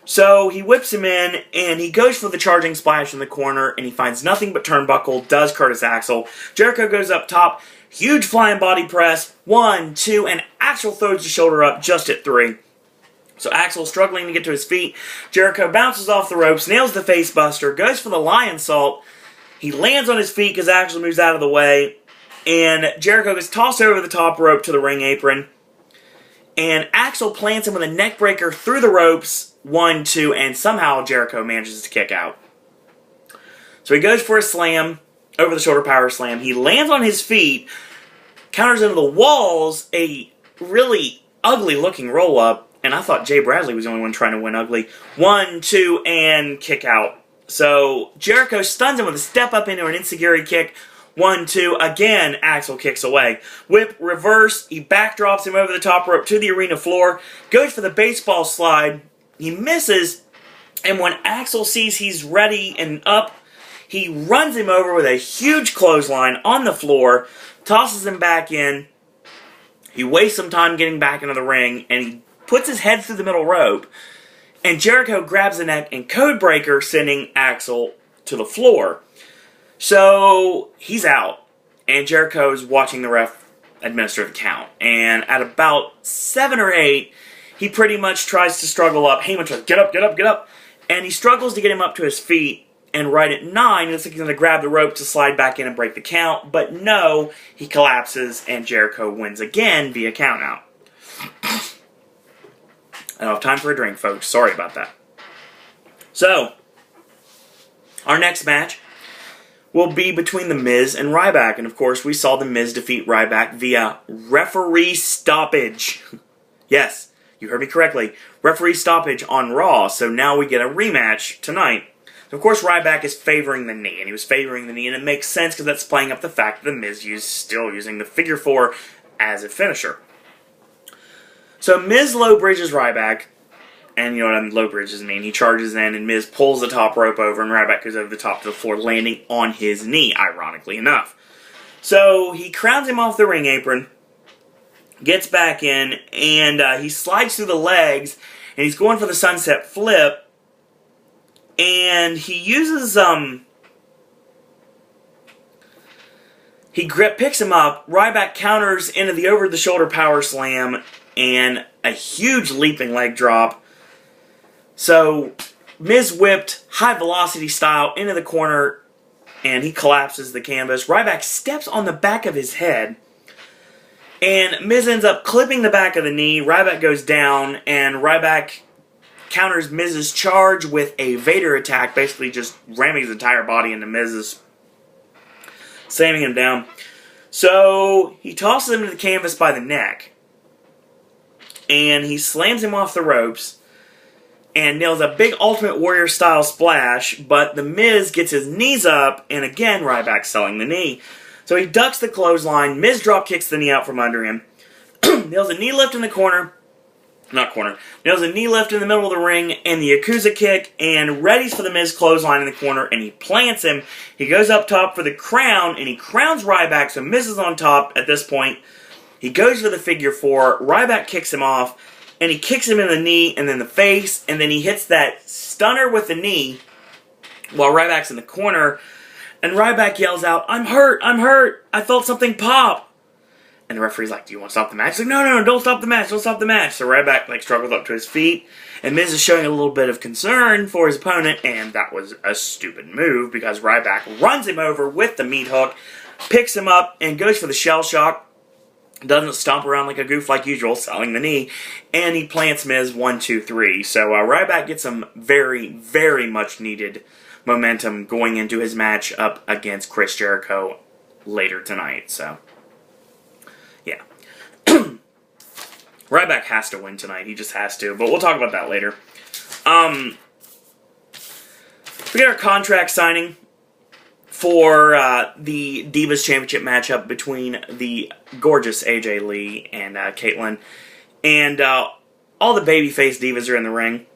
So he whips him in, and he goes for the charging splash in the corner, and he finds nothing but turnbuckle, does Curtis Axel. Jericho goes up top, huge flying body press, 1, 2, and Axel throws the shoulder up just at 3. So Axel's struggling to get to his feet. Jericho bounces off the ropes, nails the face buster, goes for the lion salt. He lands on his feet because Axel moves out of the way. And Jericho gets tossed over the top rope to the ring apron. And Axel plants him with a neck breaker through the ropes. 1, 2, and somehow Jericho manages to kick out. So he goes for a slam, over the shoulder power slam. He lands on his feet, counters into the walls, a really ugly looking roll up. And I thought Jay Bradley was the only one trying to win ugly. 1, 2, and kick out. So Jericho stuns him with a step up into an enziguri kick. 1, 2, again, Axel kicks away. Whip, reverse, he backdrops him over the top rope to the arena floor. Goes for the baseball slide. He misses. And when Axel sees he's ready and up, he runs him over with a huge clothesline on the floor. Tosses him back in. He wastes some time getting back into the ring. And he puts his head through the middle rope, and Jericho grabs the neck and codebreaker, sending Axel to the floor. So he's out, and Jericho's watching the ref administer the count. And at about 7 or 8, he pretty much tries to struggle up. Heyman tries, get up, get up, get up. And he struggles to get him up to his feet. And right at 9, it's like he's going to grab the rope to slide back in and break the count. But no, he collapses, and Jericho wins again via countout. I don't have time for a drink, folks. Sorry about that. So, our next match will be between The Miz and Ryback. And, of course, we saw The Miz defeat Ryback via referee stoppage. Yes, you heard me correctly. Referee stoppage on Raw. So now we get a rematch tonight. So, of course, Ryback is favoring the knee. And he was favoring the knee. And it makes sense because that's playing up the fact that The Miz is still using the figure 4 as a finisher. So Miz low bridges Ryback, and you know what low bridges mean. He charges in, and Miz pulls the top rope over, and Ryback goes over the top to the floor, landing on his knee, ironically enough. So he crowns him off the ring apron, gets back in, and he slides through the legs, and he's going for the sunset flip, and he uses, picks him up, Ryback counters into the over-the-shoulder power slam, and a huge leaping leg drop. So, Miz whipped high-velocity style into the corner, and he collapses the canvas. Ryback steps on the back of his head, and Miz ends up clipping the back of the knee. Ryback goes down, and Ryback counters Miz's charge with a Vader attack, basically just ramming his entire body into Miz's, slamming him down. So, he tosses him to the canvas by the neck, and he slams him off the ropes and nails a big Ultimate Warrior style splash, but The Miz gets his knees up, and again Ryback's selling the knee. So he ducks the clothesline, Miz drop kicks the knee out from under him, nails a knee lift in the nails a knee lift in the middle of the ring, and the Yakuza kick, and readies for the Miz clothesline in the corner, and he plants him. He goes up top for the crown, and he crowns Ryback, so Miz is on top at this point. He goes for the figure 4, Ryback kicks him off, and he kicks him in the knee and then the face, and then he hits that stunner with the knee while Ryback's in the corner, and Ryback yells out, I'm hurt, I felt something pop. And the referee's like, do you want to stop the match? He's like, no, don't stop the match, So Ryback struggles up to his feet, and Miz is showing a little bit of concern for his opponent, and that was a stupid move because Ryback runs him over with the meat hook, picks him up, and goes for the shell shock. Doesn't stomp around like a goof like usual, selling the knee, and he plants Miz 1, 2, 3. So Ryback gets some very, very much needed momentum going into his match up against Chris Jericho later tonight. So, yeah. Ryback has to win tonight. He just has to, but we'll talk about that later. We got our contract signing for the Divas Championship matchup between the gorgeous AJ Lee and Caitlyn. And all the babyface divas are in the ring.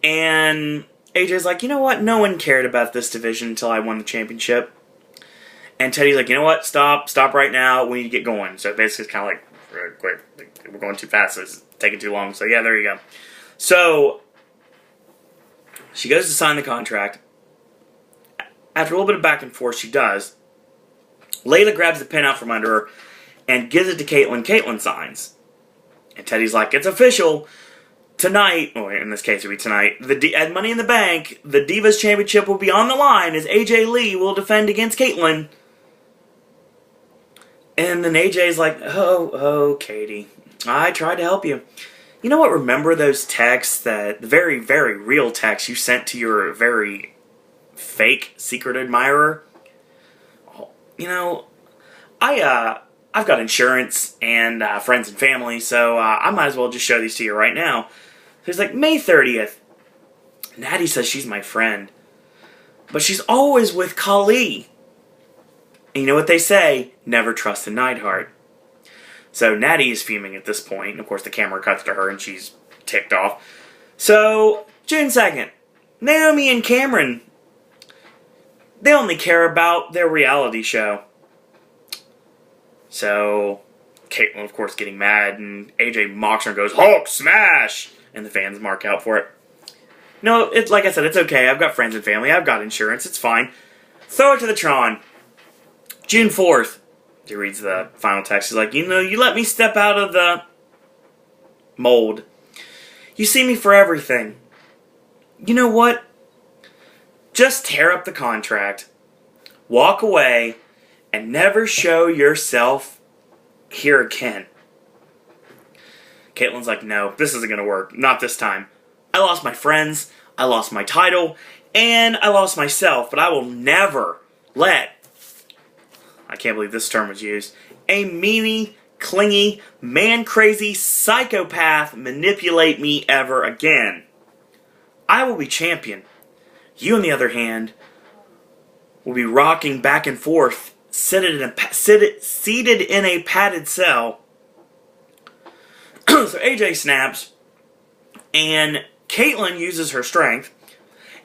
And AJ's like, you know what? No one cared about this division until I won the championship. And Teddy's like, you know what? Stop right now. We need to get going. So basically it's kind of like, we're going too fast. It's taking too long. So yeah, there you go. So she goes to sign the contract. After a little bit of back and forth, she does. Layla grabs the pin out from under her and gives it to Caitlyn. Caitlyn signs. And Teddy's like, it's official. tonight, or in this case it will be tonight, at Money in the Bank, the Divas Championship will be on the line as AJ Lee will defend against Caitlyn. And then AJ's like, oh, Katie, I tried to help you. You know what, remember those texts, the very, very real texts you sent to your very fake secret admirer? You know, I've got insurance and friends and family, so I might as well just show these to you right now. He's like, May 30th. Natty says she's my friend, but she's always with Khali. And you know what they say? Never trust a Neidhart. So Natty is fuming at this point. And of course, the camera cuts to her and she's ticked off. So, June 2nd. Naomi and Cameron, they only care about their reality show. So, Caitlyn, of course, getting mad. And AJ mocks her and goes, Hulk smash! And the fans mark out for it. No, like I said, it's okay. I've got friends and family. I've got insurance. It's fine. Throw it to the Tron. June 4th. He reads the final text. He's like, you know, you let me step out of the mold. You see me for everything. You know what? Just tear up the contract. Walk away and never show yourself here again. Caitlyn's like, no, this isn't going to work. Not this time. I lost my friends, I lost my title, and I lost myself, but I will never let, I can't believe this term was used, a meanie, clingy, man-crazy psychopath manipulate me ever again. I will be champion. You, on the other hand, will be rocking back and forth, seated in a padded cell. So AJ snaps, and Caitlyn uses her strength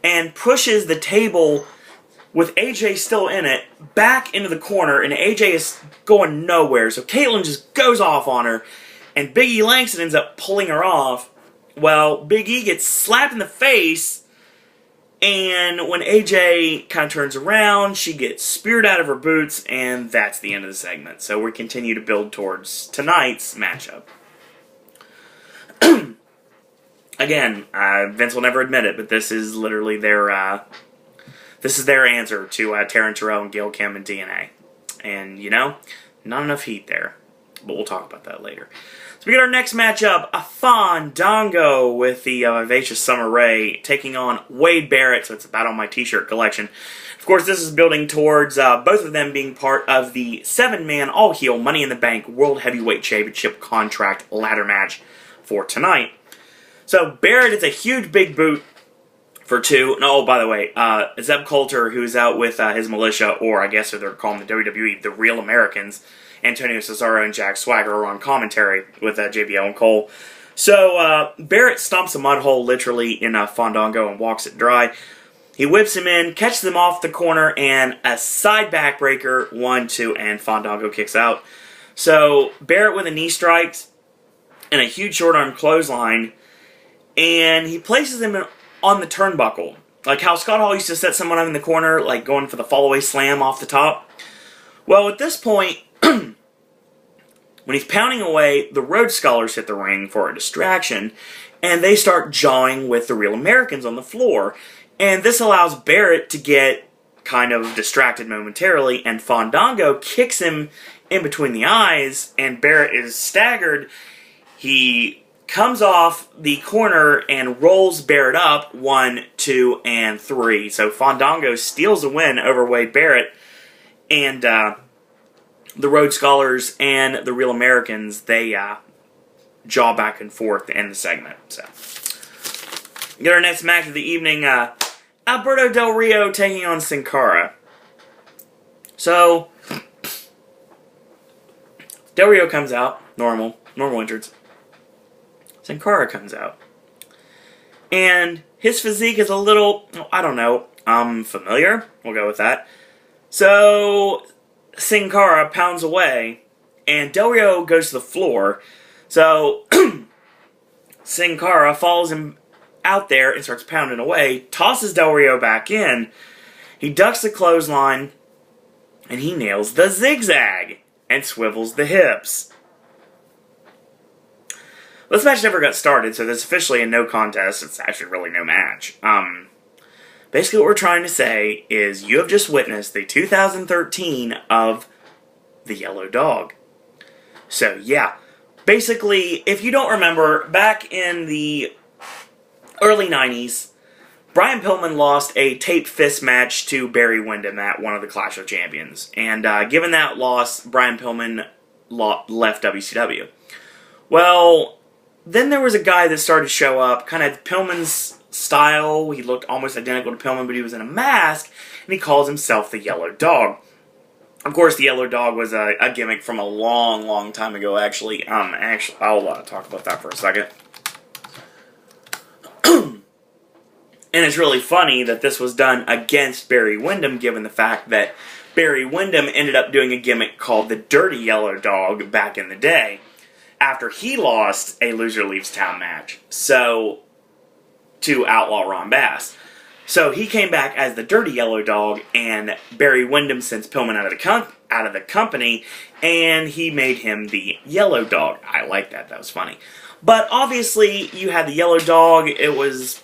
and pushes the table with AJ still in it back into the corner, and AJ is going nowhere. So Caitlyn just goes off on her, and Big E Langston ends up pulling her off. Well, Big E gets slapped in the face, and when AJ kind of turns around, she gets speared out of her boots, and that's the end of the segment. So we continue to build towards tonight's matchup. Again, Vince will never admit it, but this is literally their answer to Taryn Terrell and Gail Kim and DNA. And, you know, not enough heat there. But we'll talk about that later. So we get our next matchup, a Fandango with the Vivacious Summer Rae taking on Wade Barrett. So it's a Battle on My T-shirt collection. Of course, this is building towards both of them being part of the 7-man all-heel Money in the Bank World Heavyweight Championship contract ladder match for tonight. So Barrett is a huge big boot for 2. And oh, by the way, Zeb Coulter, who's out with his militia, or I guess they're calling the WWE, the Real Americans, Antonio Cesaro and Jack Swagger are on commentary with JBL and Cole. So Barrett stomps a mud hole literally in Fandango and walks it dry. He whips him in, catches them off the corner, and a side backbreaker, 1, 2, and Fandango kicks out. So Barrett with a knee strikes and a huge short arm clothesline, and he places him on the turnbuckle. Like how Scott Hall used to set someone up in the corner, like going for the fallaway slam off the top. Well, at this point, when he's pounding away, the Rhodes Scholars hit the ring for a distraction, and they start jawing with the Real Americans on the floor. And this allows Barrett to get kind of distracted momentarily, and Fandango kicks him in between the eyes, and Barrett is staggered. He comes off the corner and rolls Barrett up, 1, 2, and 3. So Fandango steals a win over Wade Barrett, and the Rhodes Scholars and the Real Americans, they jaw back and forth to end the segment. So, we get our next match of the evening, Alberto Del Rio taking on Sin Cara. So, Del Rio comes out, normal entrance. Sin Cara comes out. And his physique is a little, I don't know, familiar. We'll go with that. So, Sin Cara pounds away, and Del Rio goes to the floor. So, Sin Cara follows him out there and starts pounding away, tosses Del Rio back in. He ducks the clothesline, and he nails the zigzag and swivels the hips. This match never got started, so there's officially a no contest. It's actually really no match. Basically what we're trying to say is you have just witnessed the 2013 of the Yellow Dog. So, yeah. Basically, if you don't remember, back in the early 90s, Brian Pillman lost a taped fist match to Barry Windham at one of the Clash of Champions. And given that loss, Brian Pillman left WCW. Well, then there was a guy that started to show up, kind of Pillman's style. He looked almost identical to Pillman, but he was in a mask, and he calls himself the Yellow Dog. Of course, the Yellow Dog was a gimmick from a long, long time ago, actually. I'll talk about that for a second. And it's really funny that this was done against Barry Windham, given the fact that Barry Windham ended up doing a gimmick called the Dirty Yellow Dog back in the day, after he lost a Loser Leaves Town match to Outlaw Ron Bass. So he came back as the Dirty Yellow Dog, and Barry Windham sends Pillman out of the company, and he made him the Yellow Dog. I like that. That was funny. But obviously, you had the Yellow Dog. It was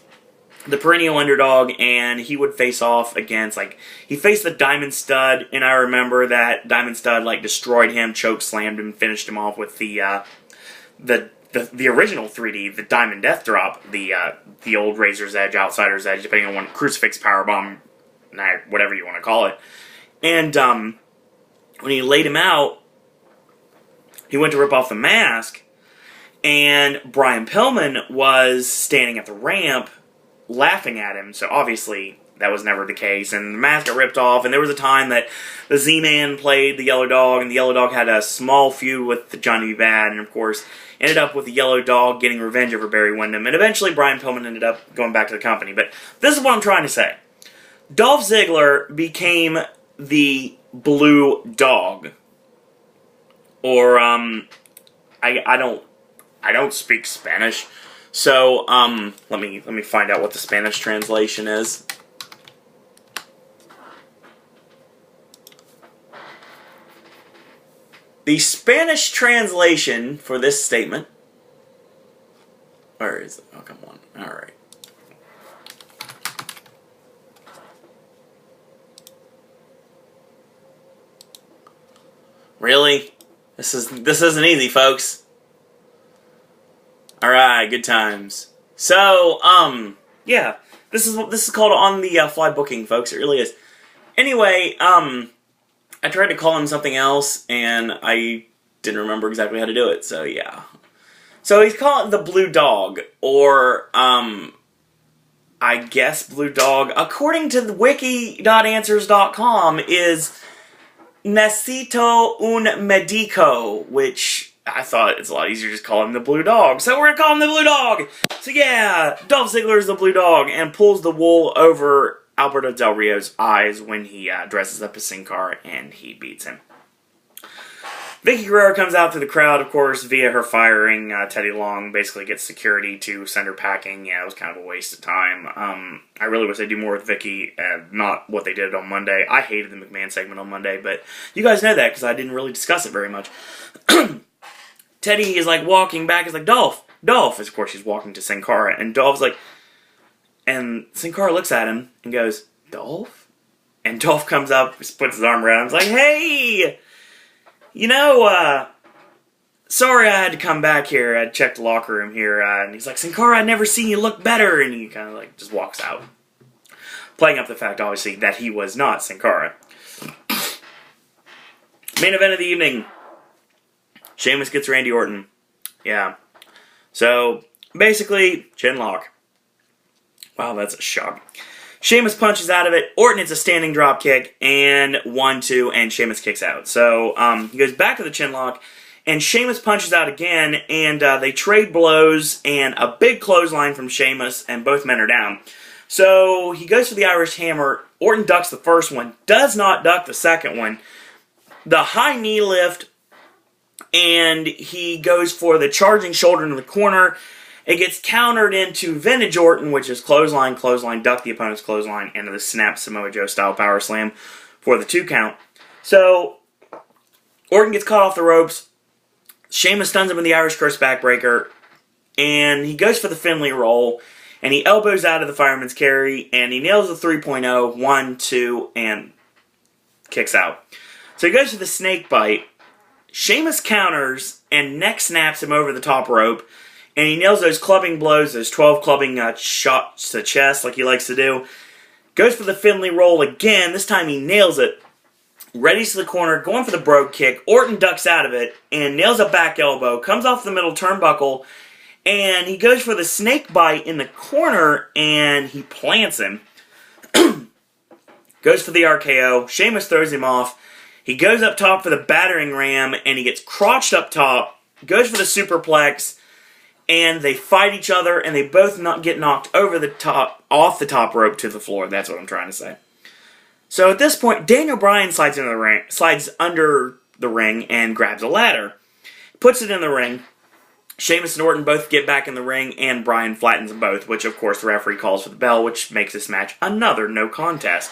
the perennial underdog, and he would face off against, he faced the Diamond Stud, and I remember that Diamond Stud, destroyed him, choke slammed him, finished him off with the original 3D, the Diamond Death Drop, the old Razor's Edge, Outsider's Edge, depending on what, Crucifix Powerbomb, whatever you want to call it. And when he laid him out, he went to rip off the mask, and Brian Pillman was standing at the ramp laughing at him, so obviously that was never the case, and the mask got ripped off, and there was a time that the Z-Man played the Yellow Dog, and the Yellow Dog had a small feud with Johnny B. Bad, and of course, ended up with the Yellow Dog getting revenge over Barry Windham, and eventually Brian Pillman ended up going back to the company. But this is what I'm trying to say. Dolph Ziggler became the Blue Dog. Or, I don't speak Spanish, so, let me find out what the Spanish translation is. The Spanish translation for this statement... Where is it? Oh, come on. Alright. Really? This isn't easy, folks. Alright, good times. So, yeah. This is called on the fly booking, folks. It really is. Anyway, I tried to call him something else, and I didn't remember exactly how to do it, so yeah. So he's calling it the Blue Dog, or, I guess Blue Dog, according to the wiki.answers.com, is Necesito un Medico, which I thought it's a lot easier to just call him the Blue Dog. So we're going to call him the Blue Dog! So yeah, Dolph Ziggler is the Blue Dog, and pulls the wool over Alberto Del Rio's eyes when he dresses up as Sin Cara, and he beats him. Vicky Guerrero comes out to the crowd, of course, via her firing. Teddy Long basically gets security to send her packing. Yeah, it was kind of a waste of time. I really wish they'd do more with Vicky, not what they did on Monday. I hated the McMahon segment on Monday, but you guys know that because I didn't really discuss it very much. Teddy is walking back, is like, Dolph! Of course, she's walking to Sin Cara, and Dolph's like... And Sin Cara looks at him and goes, Dolph? And Dolph comes up, puts his arm around him, and is like, hey! Sorry I had to come back here. I checked the locker room here. And he's like, Sin Cara, I've never seen you look better. And he kind of just walks out. Playing up the fact, obviously, that he was not Sin Cara. Main event of the evening. Sheamus gets Randy Orton. Yeah. So, basically, chin lock. Wow, that's a shock. Sheamus punches out of it. Orton hits a standing drop kick, and 1-2, and Sheamus kicks out. So, he goes back to the chin lock, and Sheamus punches out again, and they trade blows, and a big clothesline from Sheamus, and both men are down. So, he goes for the Irish Hammer. Orton ducks the first one, does not duck the second one. The high knee lift, and he goes for the charging shoulder in the corner. It gets countered into Vintage Orton, which is clothesline, duck the opponent's clothesline, and the snap Samoa Joe style power slam for the 2 count. So, Orton gets caught off the ropes. Sheamus stuns him with the Irish Curse backbreaker. and he goes for the Finley roll, and he elbows out of the fireman's carry, and he nails the 3.0, 1, 2, and kicks out. So he goes for the snake bite. Sheamus counters and neck snaps him over the top rope, and he nails those clubbing blows, those 12 clubbing shots to the chest like he likes to do. Goes for the Finley roll again. This time he nails it. Readies to the corner, going for the brogue kick. Orton ducks out of it and nails a back elbow. Comes off the middle turnbuckle, and he goes for the snake bite in the corner, and he plants him. Goes for the RKO. Sheamus throws him off. He goes up top for the battering ram, and he gets crotched up top. Goes for the superplex, and they fight each other, and they both get knocked over the top, off the top rope to the floor. That's what I'm trying to say. So at this point, Daniel Bryan slides under the ring and grabs a ladder. Puts it in the ring. Sheamus and Orton both get back in the ring, and Bryan flattens them both, which of course the referee calls for the bell, which makes this match another no contest.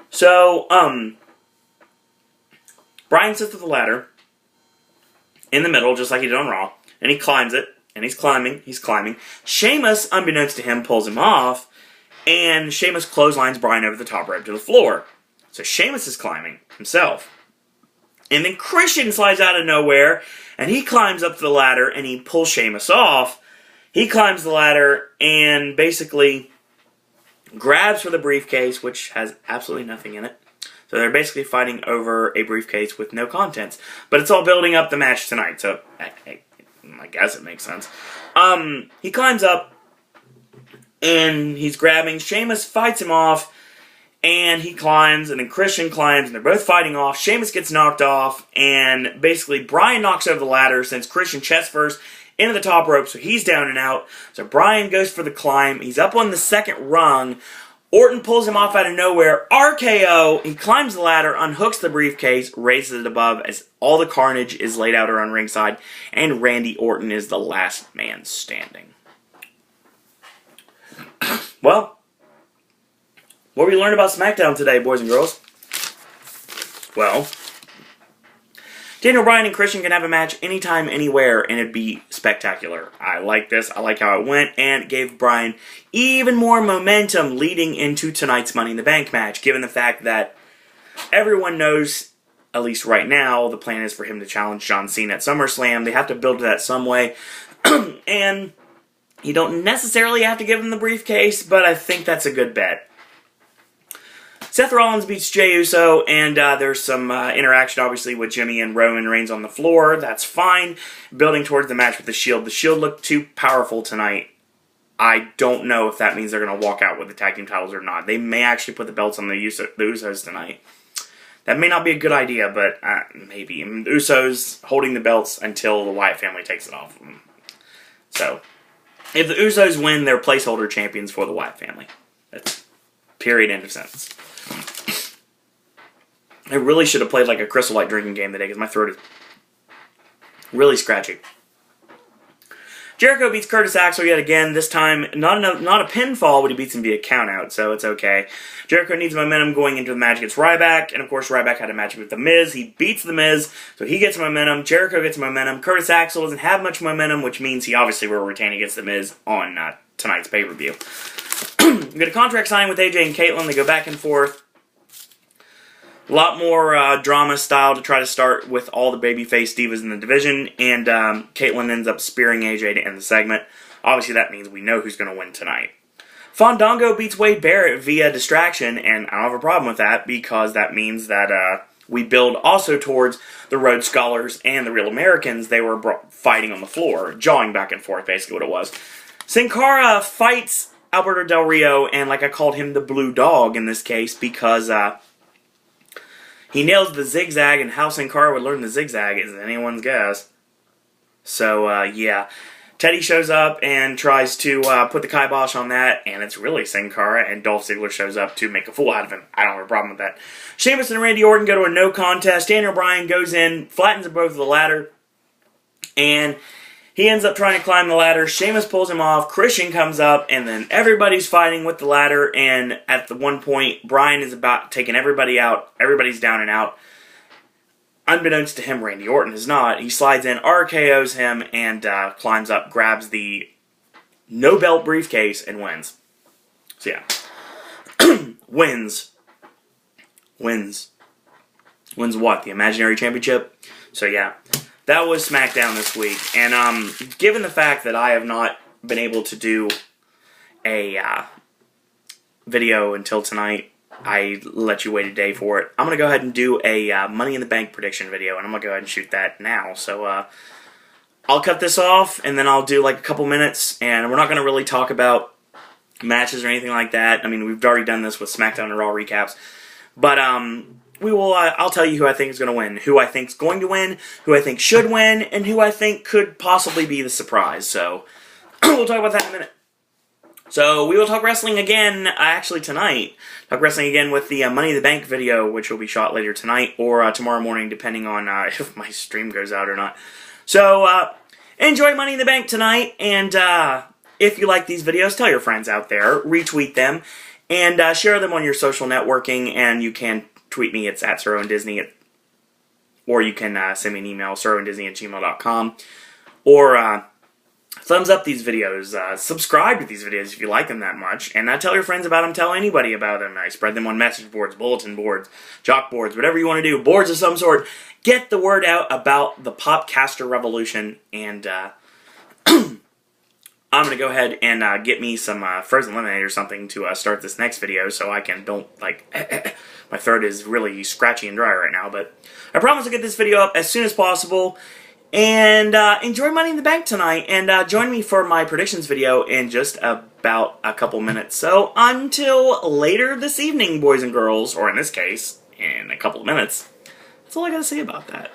So, Bryan sits with the ladder in the middle, just like he did on Raw, and he climbs it, and he's climbing. Sheamus, unbeknownst to him, pulls him off, and Sheamus clotheslines Bryan over the top rope to the floor. So Sheamus is climbing himself. And then Christian slides out of nowhere, and he climbs up the ladder, and he pulls Sheamus off. He climbs the ladder, and basically grabs for the briefcase, which has absolutely nothing in it. So they're basically fighting over a briefcase with no contents. But it's all building up the match tonight, so I guess it makes sense. He climbs up, and he's grabbing. Sheamus fights him off, and he climbs, and then Christian climbs, and they're both fighting off. Sheamus gets knocked off, and basically Bryan knocks over the ladder, sends Christian chest first into the top rope, so he's down and out. So Bryan goes for the climb. He's up on the second rung. Orton pulls him off out of nowhere. RKO. He climbs the ladder, unhooks the briefcase, raises it above as all the carnage is laid out around ringside, and Randy Orton is the last man standing. Well, what we learned about SmackDown today, boys and girls? Well, Daniel Bryan and Christian can have a match anytime, anywhere, and it'd be spectacular. I like this. I like how it went, and it gave Bryan even more momentum leading into tonight's Money in the Bank match, given the fact that everyone knows, at least right now, the plan is for him to challenge John Cena at SummerSlam. They have to build that some way, and you don't necessarily have to give him the briefcase, but I think that's a good bet. Seth Rollins beats Jey Uso, and there's some interaction, obviously, with Jimmy and Roman Reigns on the floor. That's fine. Building towards the match with the Shield. The Shield looked too powerful tonight. I don't know if that means they're going to walk out with the tag team titles or not. They may actually put the belts on the Usos tonight. That may not be a good idea, but maybe. The Usos holding the belts until the Wyatt family takes it off them. So, if the Usos win, they're placeholder champions for the Wyatt family. That's period, end of sentence. I really should have played like a Crystal Light drinking game today because my throat is really scratchy. Jericho beats Curtis Axel yet again. This time, not a pinfall, but he beats him via countout, so it's okay. Jericho needs momentum going into the match against Ryback, and of course Ryback had a match with The Miz. He beats The Miz, so he gets momentum. Jericho gets momentum. Curtis Axel doesn't have much momentum, which means he obviously will retain against The Miz on tonight's pay-per-view. We get a contract signing with AJ and Caitlyn. They go back and forth. A lot more drama style to try to start with all the babyface divas in the division, and Caitlyn ends up spearing AJ to end the segment. Obviously, that means we know who's going to win tonight. Fandango beats Wade Barrett via distraction, and I don't have a problem with that because that means that we build also towards the Rhodes Scholars and the Real Americans. They were fighting on the floor, jawing back and forth, basically what it was. Sin Cara fights Alberto Del Rio, and like I called him the Blue Dog in this case because he nails the zigzag, and how Sin Cara would learn the zigzag is anyone's guess. So, yeah. Teddy shows up and tries to put the kibosh on that, and it's really Sin Cara, and Dolph Ziggler shows up to make a fool out of him. I don't have a problem with that. Sheamus and Randy Orton go to a no contest. Daniel Bryan goes in, flattens them both with the ladder, and he ends up trying to climb the ladder. Sheamus pulls him off. Christian comes up, and then everybody's fighting with the ladder. And at the one point, Bryan is about taking everybody out. Everybody's down and out. unbeknownst to him, Randy Orton is not. He slides in, RKO's him, and climbs up, grabs the no-belt briefcase, and wins. So yeah. Wins what? The imaginary championship? So yeah. That was SmackDown this week. And given the fact that I have not been able to do a video until tonight, I let you wait a day for it. I'm going to go ahead and do a Money in the Bank prediction video, and I'm going to go ahead and shoot that now. So I'll cut this off, and then I'll do like a couple minutes, and we're not going to really talk about matches or anything like that. I mean, we've already done this with SmackDown and Raw recaps. But we will. I'll tell you who I think is going to win, who I think is going to win, who I think should win, and who I think could possibly be the surprise. So we'll talk about that in a minute. So we will talk wrestling again, actually tonight. Talk wrestling again with the Money in the Bank video, which will be shot later tonight or tomorrow morning, depending on if my stream goes out or not. So enjoy Money in the Bank tonight, and if you like these videos, tell your friends out there, retweet them, and share them on your social networking, and you can tweet me, it's at SirOwenDisney, or you can send me an email, SirOwenDisney@gmail.com, or thumbs up these videos, subscribe to these videos if you like them that much, and tell your friends about them, tell anybody about them. I spread them on message boards, bulletin boards, jock boards, whatever you want to do, boards of some sort. Get the word out about the Popcaster revolution, and I'm going to go ahead and get me some frozen lemonade or something to start this next video so I can my throat is really scratchy and dry right now, but I promise to get this video up as soon as possible. And enjoy Money in the Bank tonight, and join me for my predictions video in just about a couple minutes. So until later this evening, boys and girls, or in this case, in a couple of minutes, that's all I got to say about that.